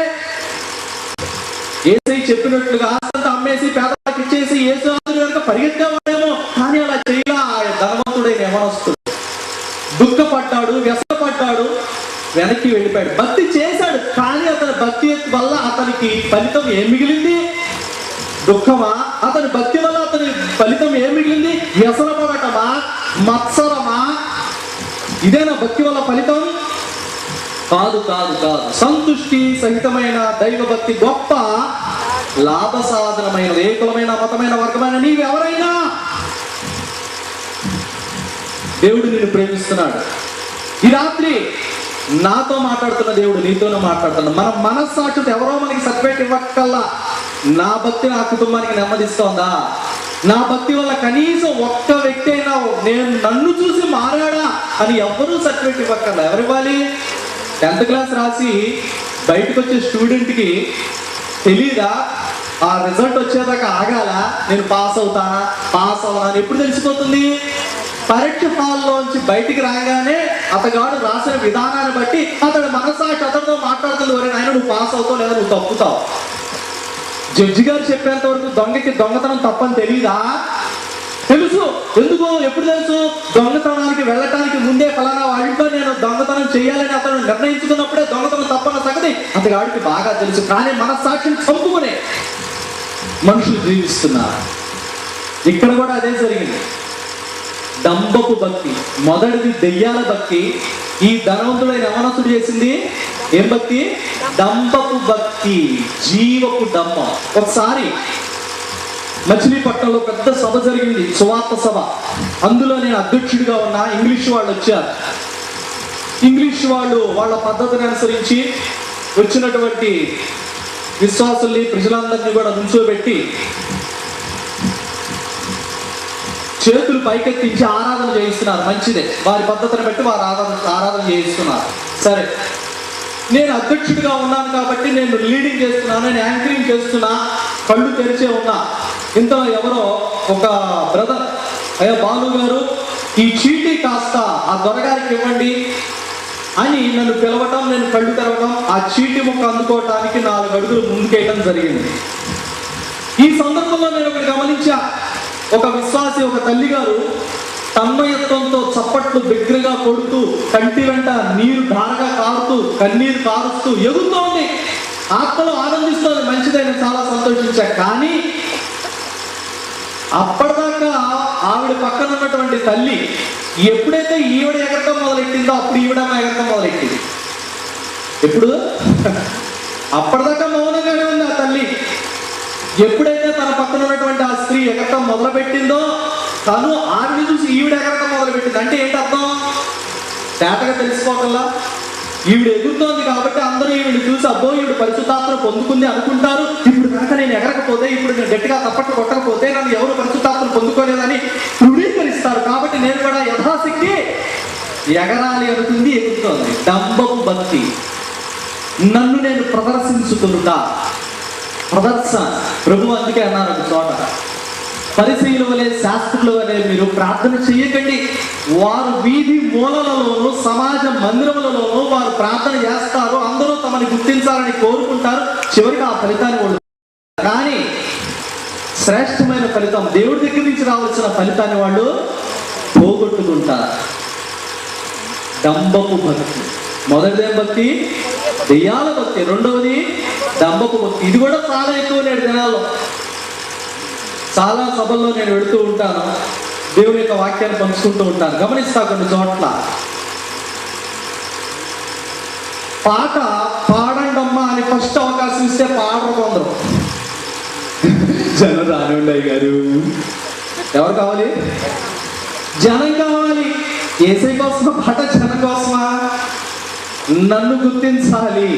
యేసయ్య చెప్పినట్లుగా ఆశంతా అమ్మేసి పేదవాడికి ఇచ్చేసి యేసునాథుడు కనుక పరిగెత్తేవాడేమో. కానీ అలా చేయలా. ధనవంతుడైన యవనస్తుడు దుఃఖపడ్డాడు, వ్యసనపడ్డాడు, వెనక్కి వెళ్ళిపోయాడు. భక్తి చేశాడు, కానీ అతని భక్తి వల్ల అతనికి ఫలితం ఏం మిగిలింది? దుఃఖమా? అతని భక్తి వల్ల అతని ఫలితం ఏం మిగిలింది? వ్యసనపడటమా? మత్సరమా? ఇదేనా భక్తి వల్ల ఫలితం? కాదు కాదు కాదు. సంతుష్టి సహితమైన దైవ భక్తి గొప్ప లాభ సాధనమైన, ఏకులమైన, మతమైన, వర్గమైన నీవెవరైనా దేవుడు నిన్ను ప్రేమిస్తున్నాడు. ఈ రాత్రి నాతో మాట్లాడుతున్న దేవుడు నీతోనే మాట్లాడుతున్నాడు. మన మనస్సాక్షితో ఎవరో మనకి సర్టిఫికేట్ ఇవ్వక్కల్లా, నా భక్తి నా కుటుంబానికి నెమ్మదిస్తోందా? నా భక్తి వల్ల కనీసం ఒక్క వ్యక్తి అయినా నేను నన్ను చూసి మారాడా అని ఎవరూ సర్టిఫికేట్ ఇవ్వక్కర్లా. ఎవరివ్వాలి? 10th క్లాస్ రాసి బయటకు వచ్చే స్టూడెంట్కి తెలీదా ఆ రిజల్ట్ వచ్చేదాకా ఆగాల, నేను పాస్ అవుతానా పాస్ అవునా అని ఎప్పుడు తెలిసిపోతుంది? పరీక్ష హాల్లోంచి బయటికి రాగానే అతగాడు రాసిన విధానాన్ని బట్టి అతడు మనసాక్షి అతడితో మాట్లాడుతుంది, వరే నాయన నువ్వు పాస్ అవుతావు లేదా నువ్వు తప్పుతావు. జడ్జి గారు చెప్పేంత వరకు దొంగకి దొంగతనం తప్పని తెలీదా? తెలుసు. ఎందుకు? ఎప్పుడు తెలుసు? దొంగతనానికి వెళ్ళటానికి ముందే ఫలానా వాటిలో నేను దొంగతనం చేయాలని అతను నిర్ణయించుకున్నప్పుడే దొంగతనం తప్పన్న సంగతి అతగాడికి బాగా తెలుసు. కానీ మనస్సాక్షిని చంపుకునే మనుషులు జీవిస్తున్నారు. ఇక్కడ కూడా అదే జరిగింది. డంబపు భక్తి, మొదటిది దెయ్యాల భక్తి. ఈ ధనవంతుడైన యవనస్తుడు చేసింది ఏం భక్తి? డంబపు భక్తి, జీవపు డంబం. ఒకసారి మచిలీపట్నంలో పెద్ద సభ జరిగింది, సువార్త సభ. అందులో నేను అధ్యక్షుడిగా ఉన్నా. ఇంగ్లీష్ వాళ్ళు వచ్చారు. ఇంగ్లీష్ వాళ్ళు వాళ్ళ పద్ధతిని అనుసరించి వచ్చినటువంటి విశ్వాసుల్ని, ప్రజలందరినీ కూడా నుంచోబెట్టి చేతులు పైకెత్తించి ఆరాధన చేయిస్తున్నారు. మంచిదే, వారి పద్ధతిని బట్టి వారు ఆరాధన చేయిస్తున్నారు. సరే, నేను అధ్యక్షుడిగా ఉన్నాను కాబట్టి నేను లీడింగ్ చేస్తున్నాను, నేను యాంకరింగ్ చేస్తున్నా, కళ్ళు తెరిచే ఉన్నా. ఇంతలో ఎవరో ఒక బ్రదర్, అయ్యా బాలు గారు ఈ చీటీ కాస్త ఆ దొరగారికి ఇవ్వండి, అని నన్ను పిలవటం, నేను కళ్ళు తెరవడం, ఆ చీటి ముక్క అందుకోవటానికి 4 అడుగులు ముందుకేయడం జరిగింది. ఈ సందర్భంలో నేను ఒకటి గమనించా. ఒక విశ్వాసి, ఒక తల్లి గారు తన్మయత్వంతో చప్పట్లు బిగ్గరగా కొడుతూ, కంటి వెంట నీరు ధారగా కారుతూ, కన్నీరు కారుస్తూ ఎగురుతోంది, ఆత్మలో ఆనందిస్తోంది. మంచిదని చాలా సంతోషించా. కానీ అప్పటిదాకా ఆవిడ పక్కన ఉన్నటువంటి తల్లి ఎప్పుడైతే ఈవిడ ఎగరటం మొదలెట్టిందో అప్పుడు ఈవిడ ఎగరటం మొదలెట్టింది. ఎప్పుడు? అప్పటిదాకా మౌనంగానే ఉంది ఆ తల్లి. ఎప్పుడైతే తన పక్కన ఉన్నటువంటి ఆ స్త్రీ ఎగరటం మొదలు పెట్టిందో తను ఆవిడ చూసి ఈవిడ ఎగరటం మొదలు పెట్టింది. అంటే ఏంటి అర్థం? తేటగా తెలుసుకోవటంలా ఈవిడ ఎగురుతోంది కాబట్టి అందరూ ఈవిడ చూసి అబ్బో ఈవిడ పరిశుద్ధాత్మ పొందుకుంది అనుకుంటారు. ఇప్పుడు కనుక నేను ఎగరకపోతే, ఇప్పుడు నేను గట్టిగా తప్పట్లు కొట్టకపోతే నన్ను ఎవరు పరిశుద్ధాత్మ పొందుకోలేదని ధృవీకరిస్తారు. కాబట్టి నేను కూడా యథాశక్తి ఎగరాలి అనుకుంది, ఎగురుతోంది. డంబపు భక్తి. నన్ను నేను ప్రదర్శించుకుంటా, ప్రదర్శన. ప్రభు అందుకే అన్నారు ఒక చోట, పరిసయ్యుల వలె శాస్త్రుల వలె మీరు ప్రార్థన చేయకండి. వారు వీధి మూలలలోనూ సమాజ మందిరములలోనూ వారు ప్రార్థన చేస్తారు, అందరూ తమని గుర్తించాలని కోరుకుంటారు, చివరికి ఆ ఫలితాన్ని వాళ్ళు. కానీ శ్రేష్టమైన ఫలితం, దేవుడి దగ్గర నుంచి రావాల్సిన ఫలితాన్ని వాళ్ళు పోగొట్టుకుంటారు. డంబపు భక్తి. మొదటిదేం భక్తి? దెయ్యాల భక్తి. రెండవది డంబపు భక్తి. ఇది కూడా చాలా ఎక్కువ నేడు దినాల్లో. చాలా సభల్లో నేను వెళుతూ ఉంటాను, దేవుని యొక్క వాక్యాన్ని పంచుకుంటూ ఉంటాను. గమనిస్తా కొన్ని చోట్ల పాట పాడండమ్మా అని ఫస్ట్ అవకాశం ఇస్తే పాడరు కొందరు. జనం రానుండయి గారు. ఎవరు కావాలి? జనం కావాలి. ఏసై కోసమా పాట? జనం కోసమా? నన్ను గుర్తించాలి,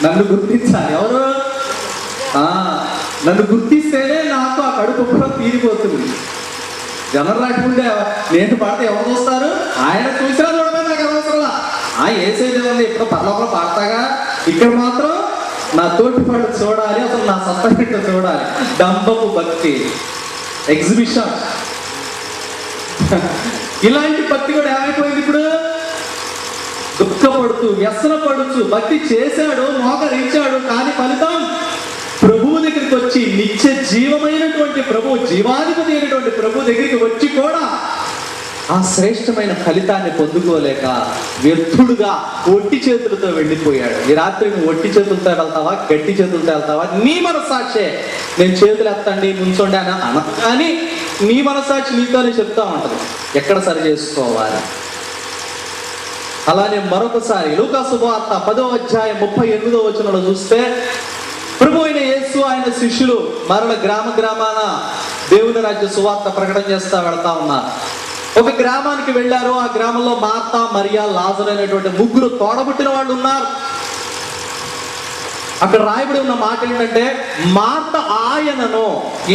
నన్ను గుర్తించాలి. ఎవరు? నన్ను గుర్తిస్తేనే నాకు ఆ కడుపు కూడా తీరిపోతుంది. జనం రాకుండా నేను పాడితే ఎవరు చూస్తారు? ఆయన చూసినా చూడమే నాకు అవసరంలా. ఏసై దేవుని ఎప్పుడో పర్లోపల పాడతాగా, ఇక్కడ మాత్రం నా తోటి పాడు చూడాలి, అసలు నా సత్తా చూడాలి. డంబపు భక్తి, ఎగ్జిబిషన్. ఇలాంటి భక్తి కూడా ఏమైపోయింది ఇప్పుడు? దుఃఖపడుతూ, వ్యసన పడుతూ భక్తి చేశాడు, మోకరించాడు, కానీ ఫలితం ప్రభువు దగ్గరికి వచ్చి, నిత్య జీవమైనటువంటి ప్రభు, జీవాధిపతి అయినటువంటి ప్రభు దగ్గరికి వచ్చి కూడా ఆ శ్రేష్టమైన ఫలితాన్ని పొందుకోలేక వ్యర్థుడుగా ఒట్టి చేతులతో వెళ్ళిపోయాడు. ఈ రాత్రి నువ్వు ఒట్టి చేతులతో వెళ్తావా, గట్టి చేతులతో వెళ్తావా? నీ మనస్సాక్షే నేను చేతులు ఎత్తండి, ముంచండి అని కానీ నీ మనస్సాక్షి నీతోనే చెప్తా ఉంటది ఎక్కడ సరి చేసుకోవాలి. అలానే మరొకసారి లూకా శుభవార్త 10వ అధ్యాయం 38వ వచనంలో చూస్తే, ప్రభు అయిన యేసు ఆయన శిష్యులు మరల గ్రామాన దేవుని రాజ్య సువార్త ప్రకటన చేస్తా వెళ్తా ఉన్నారు. ఒక గ్రామానికి వెళ్ళారు. ఆ గ్రామంలో మార్తా, మరియా, లాజరు అనేటువంటి 3 తోడబుట్టిన వాళ్ళు ఉన్నారు. అక్కడ రాయబడి ఉన్న మాట ఏంటంటే, మార్త ఆయనను,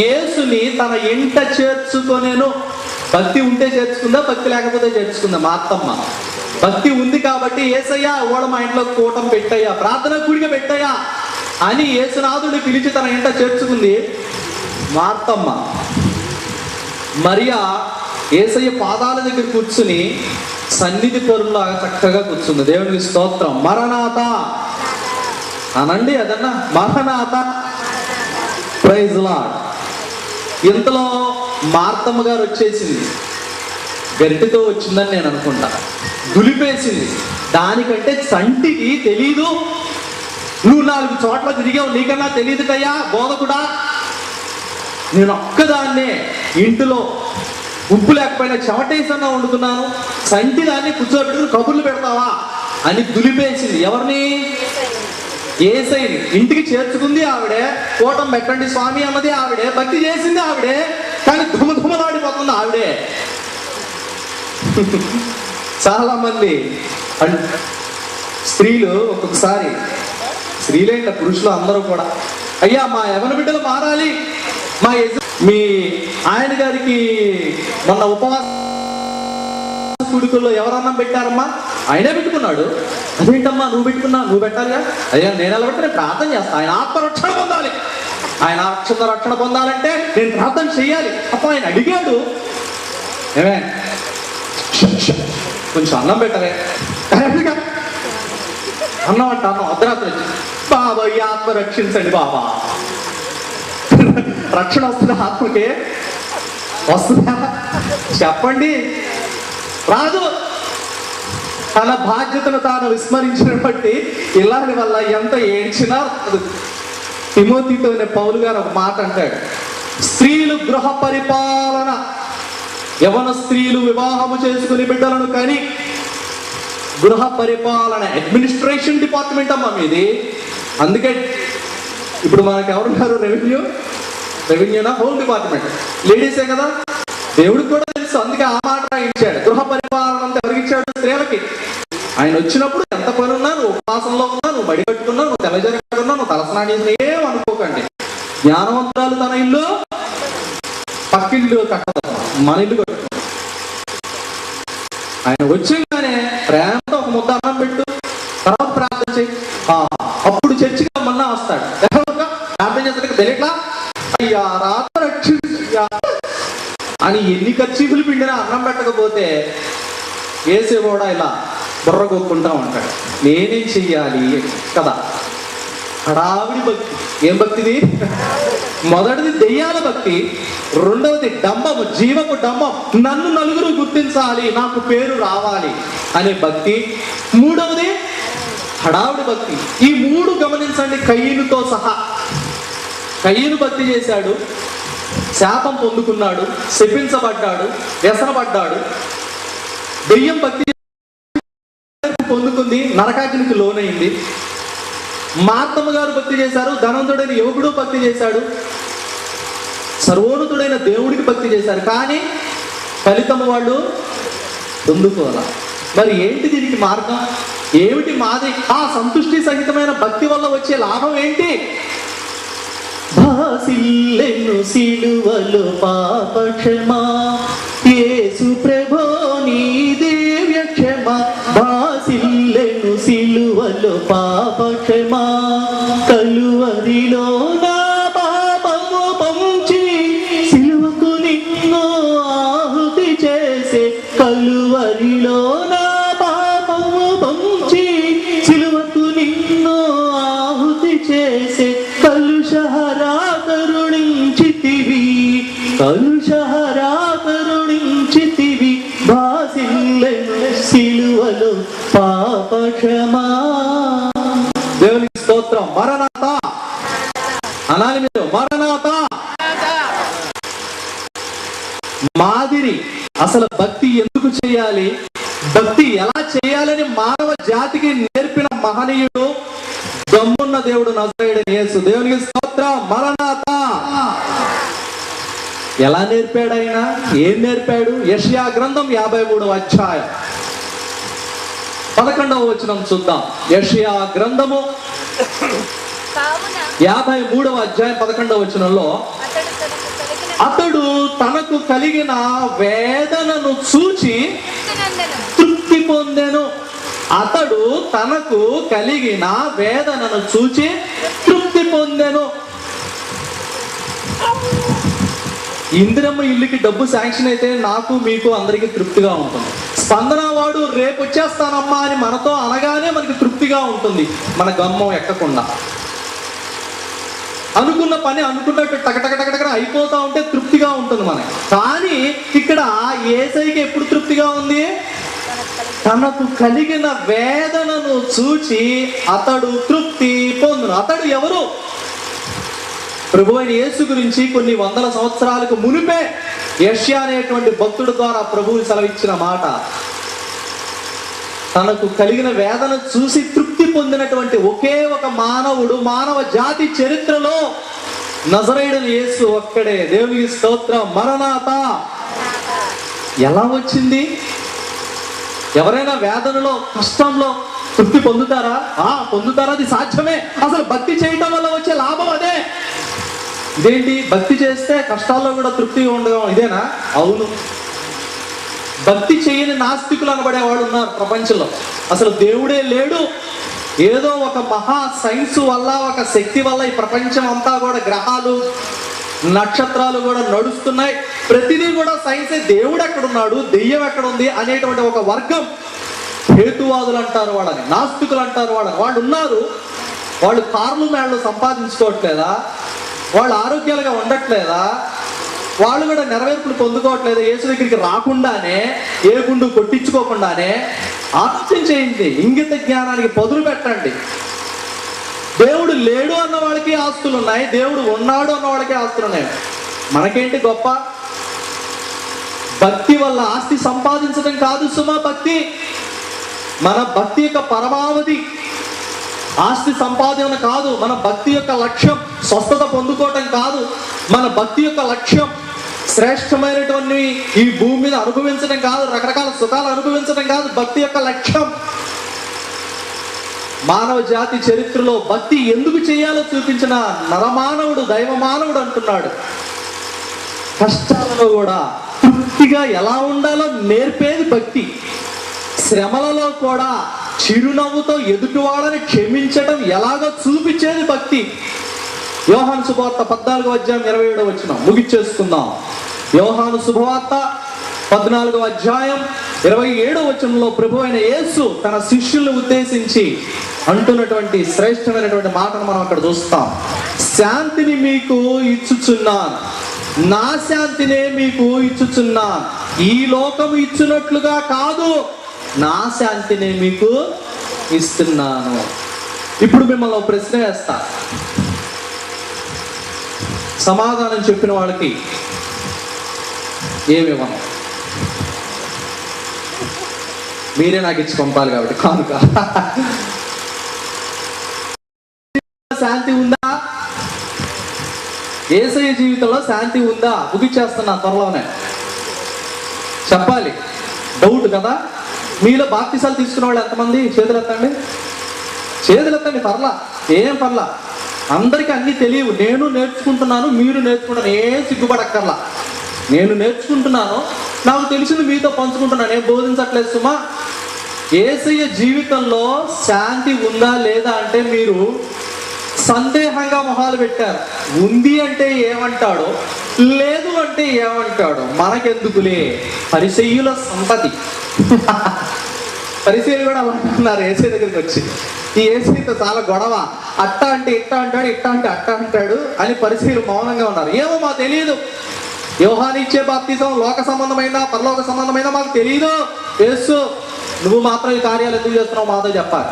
యేసుని తన ఇంట చేర్చుకొనేను. భక్తి ఉంటే చేర్చుకుందా, భక్తి లేకపోతే చేర్చుకుందా? మార్తమ్మ భక్తి ఉంది కాబట్టి, యేసయ్యా ఓడ మా ఇంట్లో కూటం పెట్టయ్యా, ప్రార్థన కూడిగా పెట్టయ్యా అని యేసునాథుడిని పిలిచి తన ఇంట చేర్చుకుంది మార్తమ్మ. మరియా యేసయ్య పాదాల దగ్గర కూర్చుని సన్నిధి పరులాగా చక్కగా కూర్చుంది. దేవునికి స్తోత్రం. మరణాత అనండి, అదన్నా మరణాత, ప్రైజ్ లార్డ్. ఇంతలో మార్తమ్మ గారు వచ్చేసింది. గరిటితో వచ్చిందని నేను అనుకుంటా. దులిపేసింది. దానికంటే చంటికి తెలీదు, నువ్వు 4 చోట్ల తిరిగావు, నీకన్నా తెలియదు కయ్యా బోధకుడా, నేను ఒక్కదాన్నే ఇంటిలో ఉప్పు లేకపోయినా చెమటేసన్నా వండుకున్నాను, సంటి దాన్ని కూర్చోబెట్టుకుని కబుర్లు పెడతావా అని దులిపేసింది. ఎవరిని? యేసయ్యని. ఇంటికి చేర్చుకుంది ఆవిడే, కూటం పెట్టండి స్వామి అన్నది ఆవిడే, భక్తి చేసింది ఆవిడే, కానీ ధుమధుమలాడిపోతుంది ఆవిడే. చాలా మంది స్త్రీలు ఒక్కొక్కసారి, స్త్రీలేంట పురుషులు అందరూ కూడా, అయ్యా మా యవన బిడ్డలు మారాలి, మీ ఆయన గారికి మొన్న ఉపవాస కుడుకుల్లో ఎవరన్నా పెట్టారమ్మా? ఆయనే పెట్టుకున్నాడు. అదేంటమ్మా నువ్వు పెట్టుకున్నా, నువ్వు పెట్టాలిగా. అయ్యా నేను ఎలా పెట్టి నేను ప్రార్థన చేస్తా, ఆయన ఆత్మరక్షణ పొందాలి, ఆయన రక్షణ పొందాలంటే నేను ప్రార్థన చెయ్యాలి. అప్ప ఆయన అడిగాడు. ఏమే కొంచెం అన్నం పెట్టవే. అన్నం అంటే అన్నం అర్ధరాత్రి బాబా ఈ ఆత్మ రక్షించండి బాబా. రక్షణ వస్తుందా ఆత్మకి? వస్తుందా చెప్పండి? రాదు. తన బాధ్యతను తాను విస్మరించిన బట్టి ఇలాంటి వల్ల ఎంత ఏడ్చినా రాదు. తిమోతితోనే పౌలు గారు ఒక మాట అంటాడు, స్త్రీలు గృహ పరిపాలన, యవన స్త్రీలు వివాహము చేసుకుని బిడ్డలను కానీ గృహ పరిపాలన అడ్మినిస్ట్రేషన్ డిపార్ట్మెంట్ అమ్మా మీది. అందుకే ఇప్పుడు మనకి ఎవరున్నారు? రెవెన్యూనా హోమ్ డిపార్ట్మెంట్ లేడీసే కదా. దేవుడికి కూడా తెలుసు, అందుకే ఆ మాట ఇచ్చాడు. గృహ పరిపాలన అంతా ఎవరికి ఇచ్చాడు? స్త్రీలకి. ఆయన వచ్చినప్పుడు ఎంత పని ఉన్నా, నువ్వు ఉపవాసంలో ఉన్నా, నువ్వు బడి కట్టుకున్నా, నువ్వు తెల్లజరగకున్నా, నువ్వు తలస్నానం చేసినా ఏం అనుకోకండి. జ్ఞానవంతురాలు తన ఇల్లు పక్కిల్లు కట్టదు, మన ఇల్లు కట్టుకో. ఆయన వచ్చేగానే ప్రేమతో ఒక ముద్ద అన్నం పెట్టు, తర్వాత ప్రార్థన చేయి, అప్పుడు చర్చిగా మొన్న వస్తాడు. ప్రార్థన చేస్తాడు తెలియట్లా, అయ్యా రాత రక్షించయ్యా అని ఎన్ని ఖర్చీపులు పిండినా అన్నం పెట్టకపోతే వేసే కూడా ఇలా బుర్ర కొట్టుకుంటా ఉంటాడు. నేనేం చెయ్యాలి కదా. హడావిడి భక్తి. ఏం భక్తిది? మొదటిది దెయ్యాల భక్తి, రెండవది డంబము, జీవపు డంబం, నన్ను నలుగురు గుర్తించాలి, నాకు పేరు రావాలి అనే భక్తి, మూడవది హడావిడి భక్తి. ఈ మూడు గమనించండి. కయ్యనుతో సహా. కయ్యను భక్తి చేశాడు, శాపం పొందుకున్నాడు, శపించబడ్డాడు, వ్యసనపడ్డాడు. దెయ్యం భక్తి పొందుకుంది, నరకాగ్నికి లోనైంది. మార్తమ్మ గారు భక్తి చేశారు, ధనవంతుడైన యువకుడు భక్తి చేశాడు, సర్వోన్నతుడైన దేవుడికి భక్తి చేశారు. కానీ ఫలితం వాళ్ళు పొందుకోవాల. మరి ఏంటి దీనికి మార్గం? ఏమిటి మాది? ఆ సంతుష్టి సహితమైన భక్తి వల్ల వచ్చే లాభం ఏంటి? భాసిల్లెను సిలువలో పాప క్షమా, యేసు ప్రభో నీ దివ్య క్షమా. భాసిల్లెను సిలువలో పాప క్షమా, కలువరిలో నా పాపము పంచి సిలువకు నిన్ను ఆహుతి చేసే. కలువరిలో నా పాపము పంచి సిలువకు నిన్ను ఆహుతి చేసే. కలుషహరా కరుణించితివి, కలుషహరా కరుణించితివి, భాసిల్లెను సిలువలో పాప క్షమా. దేవునికి స్తోత్రం. మరణాత అనాలి మీరు, మరణాత. మాదిరి అసలు భక్తి ఎందుకు చేయాలి, భక్తి ఎలా చేయాలని మానవ జాతికి నేర్పిన మహనీయుడు దమ్మున్న దేవుడు నజరేయుడైన యేసు. దేవునికి స్తోత్రం. మరణాత. ఎలా నేర్పాడు ఆయన? ఏం నేర్పాడు? యెషయా గ్రంథం 53వ అధ్యాయం 11వ వచనం చూద్దాం. యెషయా గ్రంథము 53వ అధ్యాయం 11వ వచనంలో, అతడు తనకు కలిగిన వేదనను చూచి తృప్తి పొందెను. అతడు తనకు కలిగిన వేదనను చూచి తృప్తి పొందెను. ఇందిరమ్మ ఇల్లుకి డబ్బు శాంక్షన్ అయితే నాకు మీకు అందరికీ తృప్తిగా ఉంటుంది. స్పందన వాడు రేపు వచ్చేస్తానమ్మా అని మనతో అనగానే మనకి తృప్తిగా ఉంటుంది, మన గమ్మం ఎక్కకుండా. అనుకున్న పని అనుకున్నట్టు టకటకటకటక అయిపోతా ఉంటే తృప్తిగా ఉంటుంది మనకి. కానీ ఇక్కడ యేసయ్యకి ఎప్పుడు తృప్తిగా ఉంది? తనకు కలిగిన వేదనను చూచి అతడు తృప్తి పొందును. అతడు ఎవరు? ప్రభువైన యేసు గురించి కొన్ని వందల సంవత్సరాలకు మునిపే యెషయా అనేటువంటి భక్తుడి ద్వారా ప్రభువు సెలవిచ్చిన మాట. తనకు కలిగిన వేదన చూసి తృప్తి పొందినటువంటి ఒకే ఒక మానవుడు మానవ జాతి చరిత్రలో నజరేయుడైన యేసు ఒక్కడే. దేవునికి స్తోత్రం. మరణాత. ఎలా వచ్చింది? ఎవరైనా వేదనలో కష్టంలో తృప్తి పొందుతారా? పొందుతారా? అది సాధ్యమే. అసలు భక్తి చేయటం వల్ల వచ్చే లాభం అదే. ఇదేంటి, భక్తి చేస్తే కష్టాల్లో కూడా తృప్తిగా ఉండడం ఇదేనా? అవును. భక్తి చేయని నాస్తికులు అనబడే వాళ్ళు ఉన్నారు ప్రపంచంలో. అసలు దేవుడే లేడు, ఏదో ఒక మహా సైన్స్ వల్ల ఒక శక్తి వల్ల ఈ ప్రపంచం అంతా కూడా గ్రహాలు నక్షత్రాలు కూడా నడుస్తున్నాయి, ప్రతిదీ కూడా సైన్సే. దేవుడు ఎక్కడున్నాడు, దెయ్యం ఎక్కడుంది అనేటువంటి ఒక వర్గం హేతువాదులు అంటారు వాళ్ళని, నాస్తికులు అంటారు వాళ్ళని. వాళ్ళు ఉన్నారు, వాళ్ళు కార్లు మేళ్ళు సంపాదించుకోవట్లేదా, వాళ్ళు ఆరోగ్యాలుగా ఉండట్లేదా, వాళ్ళు కూడా నెరవేర్పులు పొందుకోవట్లేదు, యేసు దగ్గరికి రాకుండానే, ఏ గుండు కొట్టించుకోకుండానే. ఆలోచన చేయండి, ఇంగిత జ్ఞానానికి పదులు పెట్టండి. దేవుడు లేడు అన్న వాళ్ళకి ఆస్తులు ఉన్నాయి, దేవుడు ఉన్నాడు అన్న వాళ్ళకి ఆస్తులు ఉన్నాయి. మనకేంటి గొప్ప? భక్తి వల్ల ఆస్తి సంపాదించడం కాదు సుమా భక్తి. మన భక్తి యొక్క పరమావధి ఆస్తి సంపాదన కాదు. మన భక్తి యొక్క లక్ష్యం స్వస్థత పొందుకోవటం కాదు. మన భక్తి యొక్క లక్ష్యం శ్రేష్టమైనటువంటి ఈ భూమి మీద అనుభవించడం కాదు, రకరకాల సుఖాలు అనుభవించడం కాదు. భక్తి యొక్క లక్ష్యం మానవ జాతి చరిత్రలో భక్తి ఎందుకు చేయాలో చూపించిన నరమానవుడు, దైవమానవుడు అంటున్నాడు. కష్టాలలో కూడా తృప్తిగా ఎలా ఉండాలో నేర్పేది భక్తి. శ్రమలలో కూడా చిరునవ్వుతో ఎదుటివాళ్ళని క్షమించడం ఎలాగో చూపించేది భక్తి. యోహాను శుభవార్త 14వ అధ్యాయం 27వ వచనం ముగిచ్చేసుకుందాం. యోహాను శుభవార్త 14వ అధ్యాయం 27వ వచనంలో ప్రభు అయిన యేసు తన శిష్యులను ఉద్దేశించి అంటున్నటువంటి శ్రేష్టమైనటువంటి మాటను మనం అక్కడ చూస్తాం. శాంతిని మీకు ఇచ్చుచున్నాను, నా శాంతినే మీకు ఇచ్చుచున్నాను, ఈ లోకము ఇచ్చినట్లుగా కాదు, నా శాంతినే మీకు ఇస్తున్నాను. ఇప్పుడు మిమ్మల్ని ఒక ప్రశ్న వేస్తా, సమాధానం చెప్పిన వాళ్ళకి ఏమివ్వను, మీరే నాకు ఇచ్చి పంపాలి కాబట్టి కానుక. శాంతి ఉందా? యేసయ్య జీవితంలో శాంతి ఉందా? ముగిచ్చేస్తున్నా త్వరలోనే, చెప్పాలి. డౌట్ కదా? మీలో బాప్తిసాలు తీసుకున్న వాళ్ళు ఎంతమంది? చేతులు ఎత్తండి, చేతులు ఎత్తండి. పర్లా, ఏం పర్లా, అందరికీ అన్నీ తెలియవు. నేను నేర్చుకుంటున్నాను, మీరు నేర్చుకుంటాను, ఏం సిగ్గుపడక్కర్లా. నేను నేర్చుకుంటున్నాను, నాకు తెలిసింది మీతో పంచుకుంటున్నాను, ఏం బోధించట్లేదు సుమా. యేసయ్య జీవితంలో శాంతి ఉందా లేదా అంటే మీరు సందేహంగా మొహాలు పెట్టారు. ఉంది అంటే ఏమంటాడో, లేదు అంటే ఏమంటాడో మనకెందుకులే. పరిసయ్యుల సంతతి. పరిసయ్యులు కూడా అలా అంటున్నారు యేసయ్య దగ్గరికి వచ్చి. ఈ యేసయ్యతో చాలా గొడవ, అట్ట అంటే ఇట్ట అంటాడు, ఇట్ట అంటే అట్ట అంటాడు అని పరిసయ్యులు మౌనంగా ఉన్నారు. ఏమో మాకు తెలియదు, యోహాను ఇచ్చే బాప్తిజం లోక సంబంధమైందా పరలోక సంబంధమైందా మాకు తెలియదు. యేసు నువ్వు మాత్రం ఈ కార్యాలు ఎందుకు చేస్తున్నావు మాతో చెప్పాలి.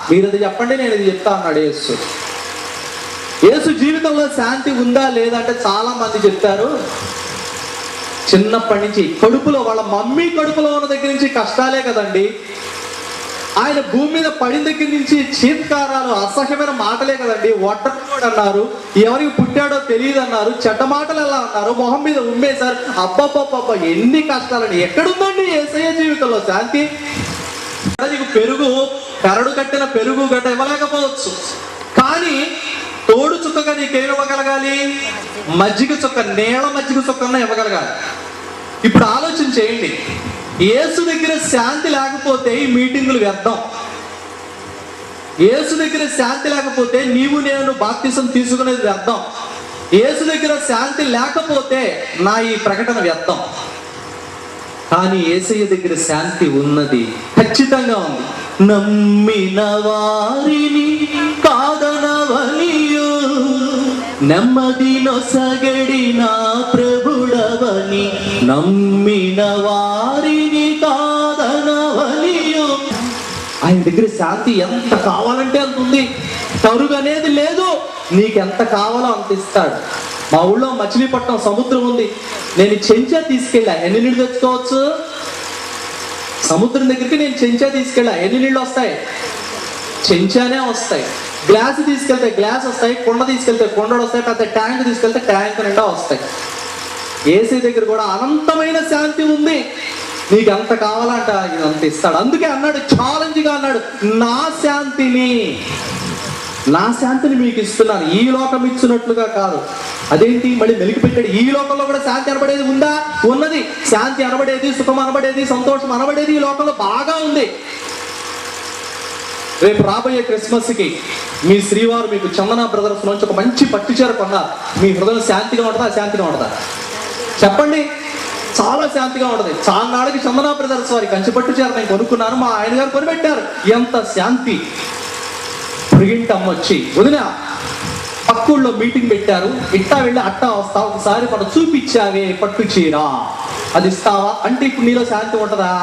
మీరు అది చెప్పండి, నేను ఇది చెప్తా అన్నాడు యేసు. యేసు జీవితంలో శాంతి ఉందా లేదా అంటే చాలా మంది చెప్తారు చిన్నప్పటి నుంచి కడుపులో, వాళ్ళ మమ్మీ కడుపులో ఉన్న దగ్గర నుంచి కష్టాలే కదండి. ఆయన భూమి మీద పడిన దగ్గర నుంచి చీత్కారాలు, అసహ్యమైన మాటలే కదండి. ఒట్టడు అన్నారు, ఎవరికి పుట్టాడో తెలియదు అన్నారు, చెడ్డ మాటలు ఎలా అన్నారు, మొహం మీద ఉమ్మేశారు. అబ్బబ్బబ్బబ్బ ఎన్ని కష్టాలండి. ఎక్కడుందండి యేసయ్య జీవితంలో శాంతి? నీకు పెరుగు, కరడు కట్టిన పెరుగు గట్ట ఇవ్వలేకపోవచ్చు, కానీ తోడు చుక్కగా నీకేం ఇవ్వగలగాలి? మజ్జిగ చుక్క, నీళ్ళ మజ్జిగ చుక్కన్నా ఇవ్వగలగాలి. ఇప్పుడు ఆలోచన చేయండి, యేసు దగ్గర శాంతి లేకపోతే ఈ మీటింగులు వ్యర్థం. యేసు దగ్గర శాంతి లేకపోతే నీవు నేను బాప్తిసం తీసుకునేది వ్యర్థం. యేసు దగ్గర శాంతి లేకపోతే నా ఈ ప్రకటన వ్యర్థం. కానీ యేసయ్య దగ్గర శాంతి ఉన్నది, ఖచ్చితంగా ఉంది. నమ్మిన వారిని కాదనవనియు, నెమ్మది నొసగడి నా ప్రభుడవని, నమ్మిన వారిని కాదనవనియు. ఆయన దగ్గర శాంతి ఎంత కావాలంటే అంత ఉంది, తరుగు అనేది లేదు. నీకెంత కావాలో అంత ఇస్తాడు. మా ఊళ్ళో మచిలీపట్నం సముద్రం ఉంది, నేను చెంచా తీసుకెళ్ళా, ఎన్ని నీళ్ళు తెచ్చుకోవచ్చు? సముద్రం దగ్గరికి నేను చెంచా తీసుకెళ్ళా, ఎన్ని నీళ్ళు వస్తాయి? చెంచానే వస్తాయి. గ్లాసు తీసుకెళ్తే గ్లాస్ వస్తాయి, కుండ తీసుకెళ్తే కుండలు వస్తాయి, పెద్ద ట్యాంక్ తీసుకెళ్తే ట్యాంక్ నిండా వస్తాయి. యేసయ్య దగ్గర కూడా అనంతమైన శాంతి ఉంది. నీకు ఎంత కావాలంట ఆయన అంత ఇస్తాడు. అందుకే అన్నాడు, ఛాలెంజ్గా అన్నాడు, నా శాంతిని మీకు ఇస్తున్నాను, ఈ లోకం ఇచ్చినట్లుగా కాదు. అదేంటి మళ్ళీ మెలికి పెట్టాడు. ఈ లోకంలో కూడా శాంతి అనబడేది ఉందా? ఉన్నది. శాంతి అనబడేది, సుఖం అనబడేది, సంతోషం అనబడేది ఈ లోకంలో బాగా ఉంది. రేపు రాబోయే క్రిస్మస్కి మీ శ్రీవారు మీకు చందన బ్రదర్స్ నుంచి ఒక మంచి పట్టు చీర కొన్నారు. మీ హృదయం శాంతిగా ఉంటుందా, అశాంతిగా ఉంటుందా? చెప్పండి. చాలా శాంతిగా ఉంటుంది. చాలా నాళ్ళకి చందన బ్రదర్స్ వారి కంచి పట్టు చీర నేను కొనుక్కున్నాను, మా ఆయన గారు కొనిపెట్టారు. ఎంత శాంతి. పొరిగింటి అమ్మ వచ్చి, వదిన పక్కూళ్ళలో మీటింగ్ పెట్టారు, ఇట్టా వెళ్ళి అట్టా వస్తావు, ఒకసారి మనం చూపించావే పట్టు చీర, అది ఇస్తావా అంటే ఇప్పుడు నీలో శాంతి ఉంటుందా?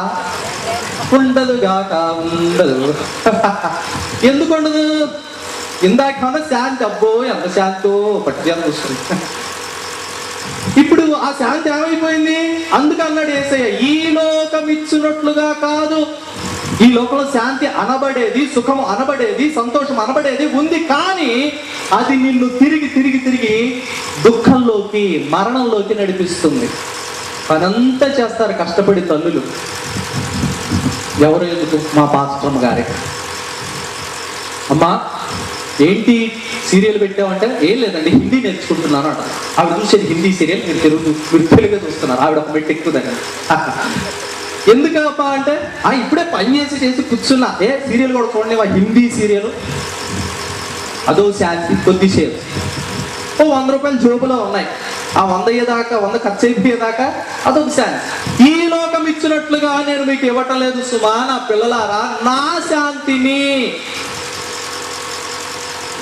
ఉండదు గాక ఉండదు. ఎందుకు ఉండదు? ఇందాక శాంతి, అబ్బో ఎంత శాంతో పట్టు చీర వస్తుంది. ఇప్పుడు ఆ శాంతి ఏమైపోయింది? అందుకన్నాడు యేసయ్య, ఈ లోకం ఇచ్చినట్లుగా కాదు. ఈ లోకంలో శాంతి అనబడేది, సుఖము అనబడేది, సంతోషం అనబడేది ఉంది, కానీ అది నిన్ను తిరిగి తిరిగి తిరిగి దుఃఖంలోకి, మరణంలోకి నడిపిస్తుంది. పనంతా చేస్తారు కష్టపడి తల్లులు. ఎవరు ఎందుకు? మా పాస్టమ్ గారే. అమ్మా ఏంటి సీరియల్ పెట్టామంటే, ఏం లేదండి హిందీ నేర్చుకుంటున్నాను అంట. ఆవిడ చూసేది హిందీ సీరియల్, మీరు తెలుగుగా చూస్తున్నారు. ఆవిడ ఒక మెట్టు ఎక్కువదండి. ఎందుకప్పా అంటే, ఇప్పుడే పని చేసి కూర్చున్నా, సీరియల్ కూడా చూడండి, హిందీ సీరియల్ అదో శాంతి. కొద్దిసేపు ఓ 100 రూపాయలు జోబులో ఉన్నాయి, ఆ 100 అయ్యేదాకా, 100 ఖర్చు అయిపోయేదాకా అదొక శాంతి. ఈ లోకం ఇచ్చినట్లుగా నేను మీకు ఇవ్వటం లేదు సుమా నా పిల్లలారా, నా శాంతిని.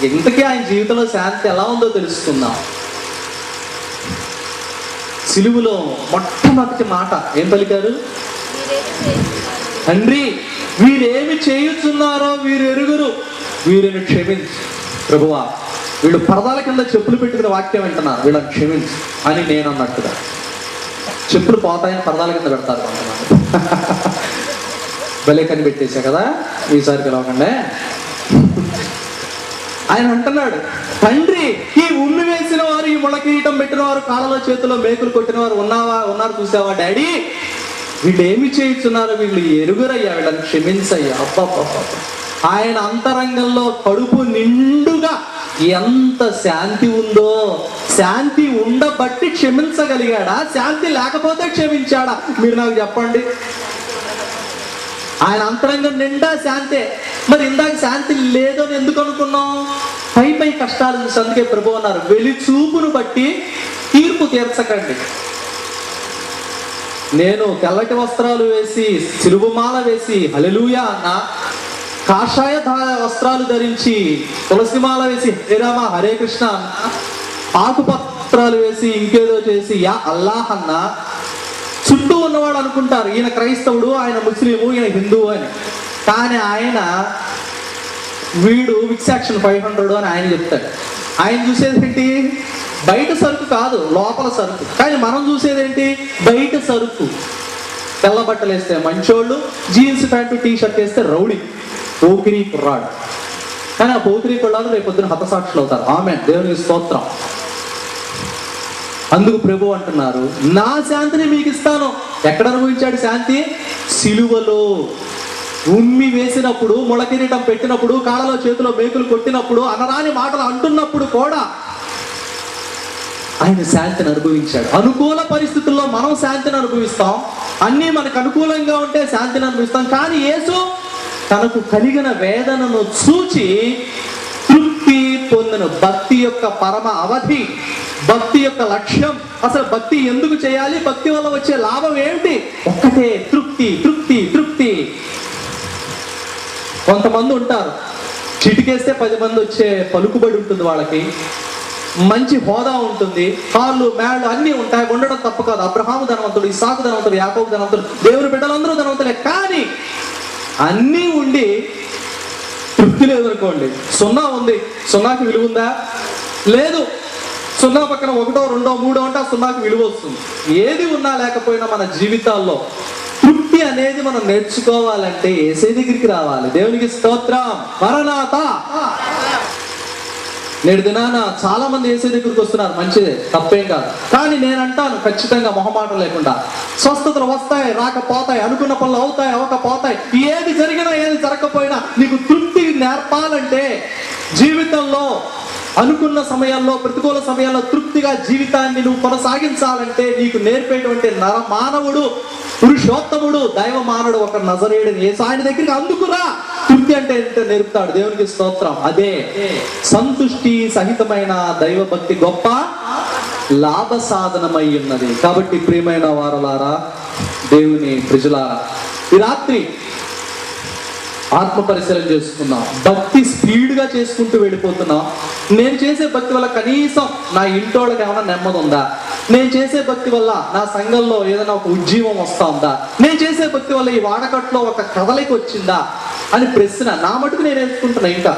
ఇంతకీ ఆయన జీవితంలో శాంతి ఎలా ఉందో తెలుసుకుందాం. సిలువలో మొట్టమొదటి మాట ఏం పలికారు? తండ్రి వీరేమి చేయుచున్నారో వీరు ఎరుగురు, వీరిని క్షమించు. ప్రభువా, వీళ్ళు పరదాల కింద చెప్పులు పెట్టుకునే వాక్యం వింటున్నారు, వీళ్ళని క్షమించు అని నేను అన్నట్టుగా. చెప్పులు పోతాయని పరదాల కింద పెడతారు కొంతమంది. భలే కనిపెట్టేశా కదా, ఈసారి పిలవకండి. ఆయన అంటున్నాడు, తండ్రి ఈ ఉమ్మి వేసిన వారు, ఈ ముళ్ళ కిరీటం పెట్టిన వారు, కాళ్ళలో చేతిలో మేకులు కొట్టిన వారు ఉన్నారు చూసావా డాడీ, వీళ్ళు ఏమి చేయుచున్నారు, వీళ్ళు ఎరుగురయ్యా, వీళ్ళని క్షమించయ్యా. అబ్బా, ఆయన అంతరంగంలో కడుపు నిండుగా ఎంత శాంతి ఉందో. శాంతి ఉండబట్టి క్షమించగలిగాడా? శాంతి లేకపోతే క్షమించాడా? మీరు నాకు చెప్పండి. ఆయన అంతరంగం నిండా శాంతే. మరి ఇందాక శాంతి లేదని ఎందుకు అనుకున్నాం? పై కష్టాలు చూసి. అందుకే ప్రభు అన్నారు, వెలి చూపును బట్టి తీర్పు తీర్చకండి. నేను తెల్లటి వస్త్రాలు వేసి, సిలువమాల వేసి హల్లెలూయా అన్న, కాషాయ వస్త్రాలు ధరించి తులసిమాల వేసి హరే రామ హరే కృష్ణ అన్న, ఆకుపత్రాలు వేసి ఇంకేదో చేసి యా అల్లాహ్ అన్న, చుట్టూ ఉన్నవాడు అనుకుంటారు ఈయన క్రైస్తవుడు, ఆయన ముస్లిము, ఈయన హిందువు అని. కానీ ఆయన వీడు విక్సాక్షన్ 500 అని ఆయన చెప్తాడు. ఆయన చూసేది ఏంటి? బయట సరుకు కాదు, లోపల సరుకు. కానీ మనం చూసేది ఏంటి? బయట సరుకు. తెల్ల బట్టలు వేస్తే మంచోళ్ళు, జీన్స్ ప్యాంటు టీ షర్ట్ వేస్తే రౌడీ, పోకిరీ కుర్రాడు. కానీ ఆ పోకిరీ కుర్రాడు రేపు పొద్దున హతసాక్షులు అవుతారు. ఆమేన్, దేవునికి స్తోత్రం. అందుకు ప్రభు అంటున్నారు, నా శాంతిని మీకు ఇస్తాను. ఎక్కడ అనుభవించాడు శాంతి? సిలువలో. ఉమ్మి వేసినప్పుడు, ముళ్ళ కిరీటం పెట్టినప్పుడు, కాళ్ళలో చేతిలో మేకులు కొట్టినప్పుడు, అనరాని మాటలు అంటున్నప్పుడు కూడా ఆయన శాంతిని అనుభవించాడు. అనుకూల పరిస్థితుల్లో మనం శాంతిని అనుభవిస్తాం, అన్నీ మనకు అనుకూలంగా ఉంటే శాంతిని అనుభవిస్తాం. కానీ యేసు తనకు కలిగిన వేదనను చూచి తృప్తి పొందిన. భక్తి యొక్క పరమ అవధి, భక్తి యొక్క లక్ష్యం, అసలు భక్తి ఎందుకు చేయాలి, భక్తి వల్ల వచ్చే లాభం ఏమిటి? ఒక్కటే, తృప్తి, తృప్తి, తృప్తి. కొంతమంది ఉంటారు, చిటికేస్తే 10 మంది వచ్చే పలుకుబడి ఉంటుంది, వాళ్ళకి మంచి హోదా ఉంటుంది, కాళ్ళు మేళ్ళు అన్నీ ఉంటాయి, ఉండడం తప్పు కాదు. అబ్రహాము ధనవంతుడు, ఇస్సాకు ధనవంతుడు, యాకోబు ధనవంతుడు, దేవుని బిడ్డలందరూ ధనవంతులే. కానీ అన్నీ ఉండి తృప్తి లేదనుకోండి. 0 ఉంది, 0కి విలువ ఉందా? లేదు. 0 పక్కన 1, 2, 3 అంటే ఆ 0కి విలువ వస్తుంది. ఏది ఉన్నా లేకపోయినా మన జీవితాల్లో తృప్తి అనేది మనం నేర్చుకోవాలంటే యేసే దగ్గరికి రావాలి. దేవునికి స్తోత్రం. మరణాత. నేడు దినాన చాలా మంది యేసే దగ్గరికి వస్తున్నారు, మంచిదే, తప్పేం కాదు. కానీ నేను అంటాను ఖచ్చితంగా మొహమాటం లేకుండా, స్వస్థతలు వస్తాయి, రాకపోతాయి, అనుకున్న పనులు అవుతాయి, అవ్వకపోతాయి. ఏది జరిగినా ఏది జరగకపోయినా నీకు తృప్తి నేర్పాలంటే జీవితంలో అనుకున్న సమయాల్లో, ప్రతికూల సమయాల్లో తృప్తిగా జీవితాన్ని నువ్వు కొనసాగించాలంటే నీకు నేర్పేటువంటి మానవుడు, పురుషోత్తముడు, దైవ మానవుడు ఒక నజరేయుడు యేసు. ఆయన దగ్గరికి అందుకురా, తృప్తి అంటే ఎంత నేర్పుతాడు. దేవునికి స్తోత్రం. అదే సంతుష్టి సహితమైన దైవ భక్తి గొప్ప లాభ సాధనమై ఉన్నది. కాబట్టి ప్రియమైన వారలారా, దేవుని ప్రజలారా, ఈ రాత్రి ఆత్మ పరిశీలన చేసుకున్నాం. భక్తి స్పీడ్గా చేసుకుంటూ వెళ్ళిపోతున్నాం. నేను చేసే భక్తి వల్ల కనీసం నా ఇంటోళ్ళకి ఏమైనా నెమ్మది ఉందా? నేను చేసే భక్తి వల్ల నా సంఘంలో ఏదైనా ఒక ఉజ్జీవం వస్తా ఉందా? నేను చేసే భక్తి వల్ల ఈ వాడకట్లో ఒక కదలిక వచ్చిందా అని ప్రశ్న నా మటుకు నేను వేసుకుంటున్నా. ఇంకా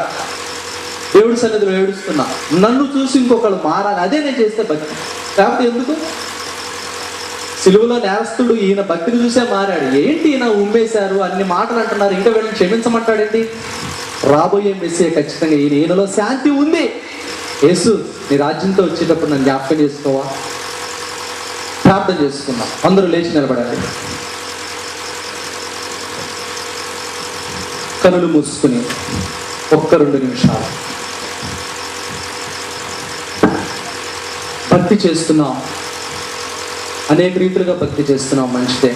దేవుడి సన్నిధిలో ఏడుస్తున్నా, నన్ను చూసి ఇంకొకళ్ళు మారాలి. అదే నేను చేసే భక్తి. కాబట్టి ఎందుకు? సిలువలో నేరస్తుడు ఈయన భక్తిని చూసే మారాడు. ఏంటి ఈయన ఉమ్మేశారు, అన్ని మాటలు అంటున్నారు, ఇంకా వీళ్ళని క్షమించమంటాడేంటి? రాబోయే మెస్సీయే ఖచ్చితంగా ఈయనలో శాంతి ఉంది. యేసు, నీ రాజ్యంతో వచ్చేటప్పుడు నన్ను జ్ఞాపకం చేసుకోవా? ప్రార్థన చేసుకున్నాం. అందరూ లేచి నిలబడండి. కనులు మూసుకుని ఒక్క 2 నిమిషాలు భక్తి చేస్తున్నాం. అనేక రీతులుగా భక్తి చేస్తున్నాం, మంచిదే.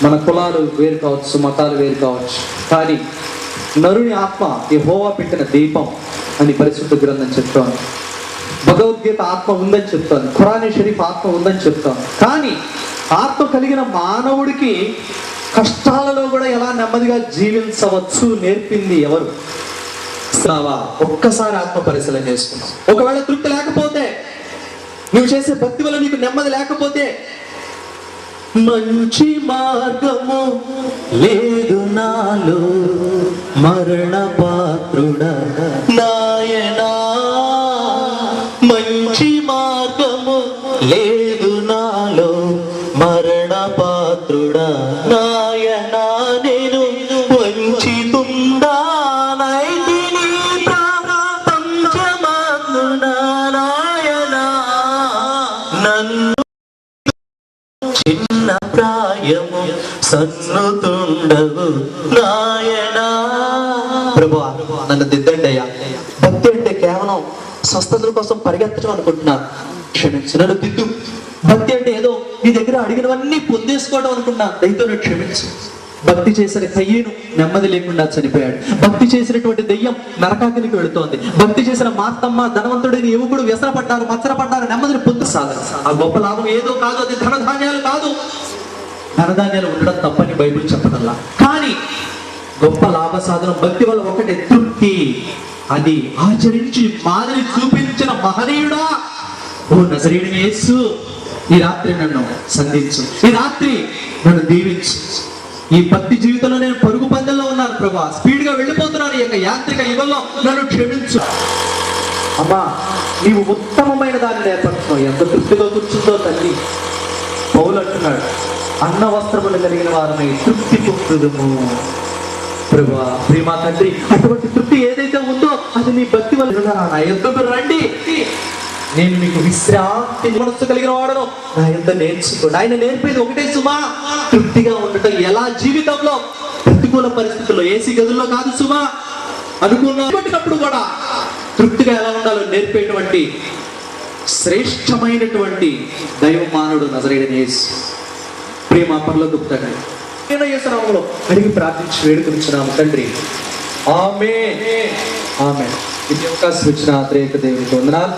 మన కులాలు వేరు కావచ్చు, మతాలు వేరు కావచ్చు, కానీ నరుని ఆత్మ యెహోవా పెట్టిన దీపం అని పరిశుద్ధ గ్రంథం చెప్తోంది. భగవద్గీత ఆత్మ ఉందని చెప్తోంది. ఖురానీ షరీఫ్ ఆత్మ ఉందని చెప్తోంది. కానీ ఆత్మ కలిగిన మానవుడికి కష్టాలలో కూడా ఎలా నెమ్మదిగా జీవించవచ్చు నేర్పింది ఎవరు? ఒక్కసారి ఆత్మ పరిశీలన చేసుకున్నాం. ఒకవేళ తృప్తి లేకపోతే, నువ్వు చేసే భక్తి వల్ల నీకు నెమ్మది లేకపోతే, మంచి మార్గము లేదు నాలో, మరణ పాత్రుడా నాయనా. మంచి మార్గము లేదు నాలో, మరణ పాత్రుడా నాయనా. నేను వంచితుండా చిన్న ప్రాయము సన్నుతుండవు నాయనా. ప్రభువా, నన్ను దిద్దండి అయ్యా. భక్తి అంటే కేవలం స్వస్థతల కోసం పరిగెత్తడం అనుకుంటున్నాను, క్షమించు, నన్ను దిద్దు. భక్తి అంటే ఏదో నీ దగ్గర అడిగినవన్నీ పొందేసుకోవడం అనుకున్నా, దయతో నన్ను క్షమించు. భక్తి చేసిన కయ్యను నెమ్మది లేకుండా చనిపోయాడు. భక్తి చేసినటువంటి దెయ్యం నరకాగ్నికి వెళుతోంది. భక్తి చేసిన మార్తమ్మ, ధనవంతుడైన యువకుడు వ్యసనపడ్డారు, మత్సరపడ్డారు, నెమ్మదిని పొందు సాధన. ఆ గొప్ప లాభం ఏదో కాదు, అది ధనధాన్యాలు కాదు. ధనధాన్యాలు ఉండడం తప్పని బైబిల్ చెప్పదల్లా, కానీ గొప్ప లాభ సాధనం భక్తి వల్ల ఒకటి తృప్తి. అది ఆచరించి మాదిరి చూపించిన మహనీయుడా, ఓ నజరేయుడు యేసు, ఈ రాత్రి నన్ను సంధించు, ఈ రాత్రి నన్ను దీవించు. ఈ భక్తి జీవితంలో నేను పరుగు పందెంలో ఉన్నాను ప్రభా, స్పీడ్ గా వెళ్ళిపోతున్నాను, ఈ యొక్క యాంత్రిక యుగంలో నన్ను క్షమించు. అమ్మా, నీవు ఉత్తమమైన దాన్ని నేర్పడుతున్నావు. ఎంత తృప్తితో కూర్చుందో తల్లి. పౌలు అంటున్నాడు, అన్న వస్త్రములు కలిగిన వారమై తృప్తి పొందుదుము. ప్రభా, ప్రేమ తండ్రి, అటువంటి తృప్తి ఏదైతే ఉందో అది నీ భక్తి వల్ల నా యొద్దకు రండి, నేను మీకు విశ్రాంతి మనస్సు కలిగిన వాడను, నా యొద్ద నేర్చుకోండి. ఆయన నేర్పేది ఒకటే సుమా, తృప్తిగా ఉండటం. ఎలా? జీవితంలో ప్రతికూల పరిస్థితుల్లో, ఏసీ గదుల్లో కాదు సుమా, అనుకున్నప్పుడు కూడా తృప్తిగా ఎలా ఉండాలో నేర్పేటువంటి శ్రేష్టమైనటువంటి దైవ మానవుడు నజరేయుడైన యేసు. ప్రేమ పరలోకపు తండ్రి, యేసు నామములో అడిగి ప్రార్థించి వేడుకొనిచున్నాము తండ్రి, ఆమేన్, ఆమేన్. ఈ అవకాశం ఇచ్చిన త్రియేక దేవునికి వందనాలు.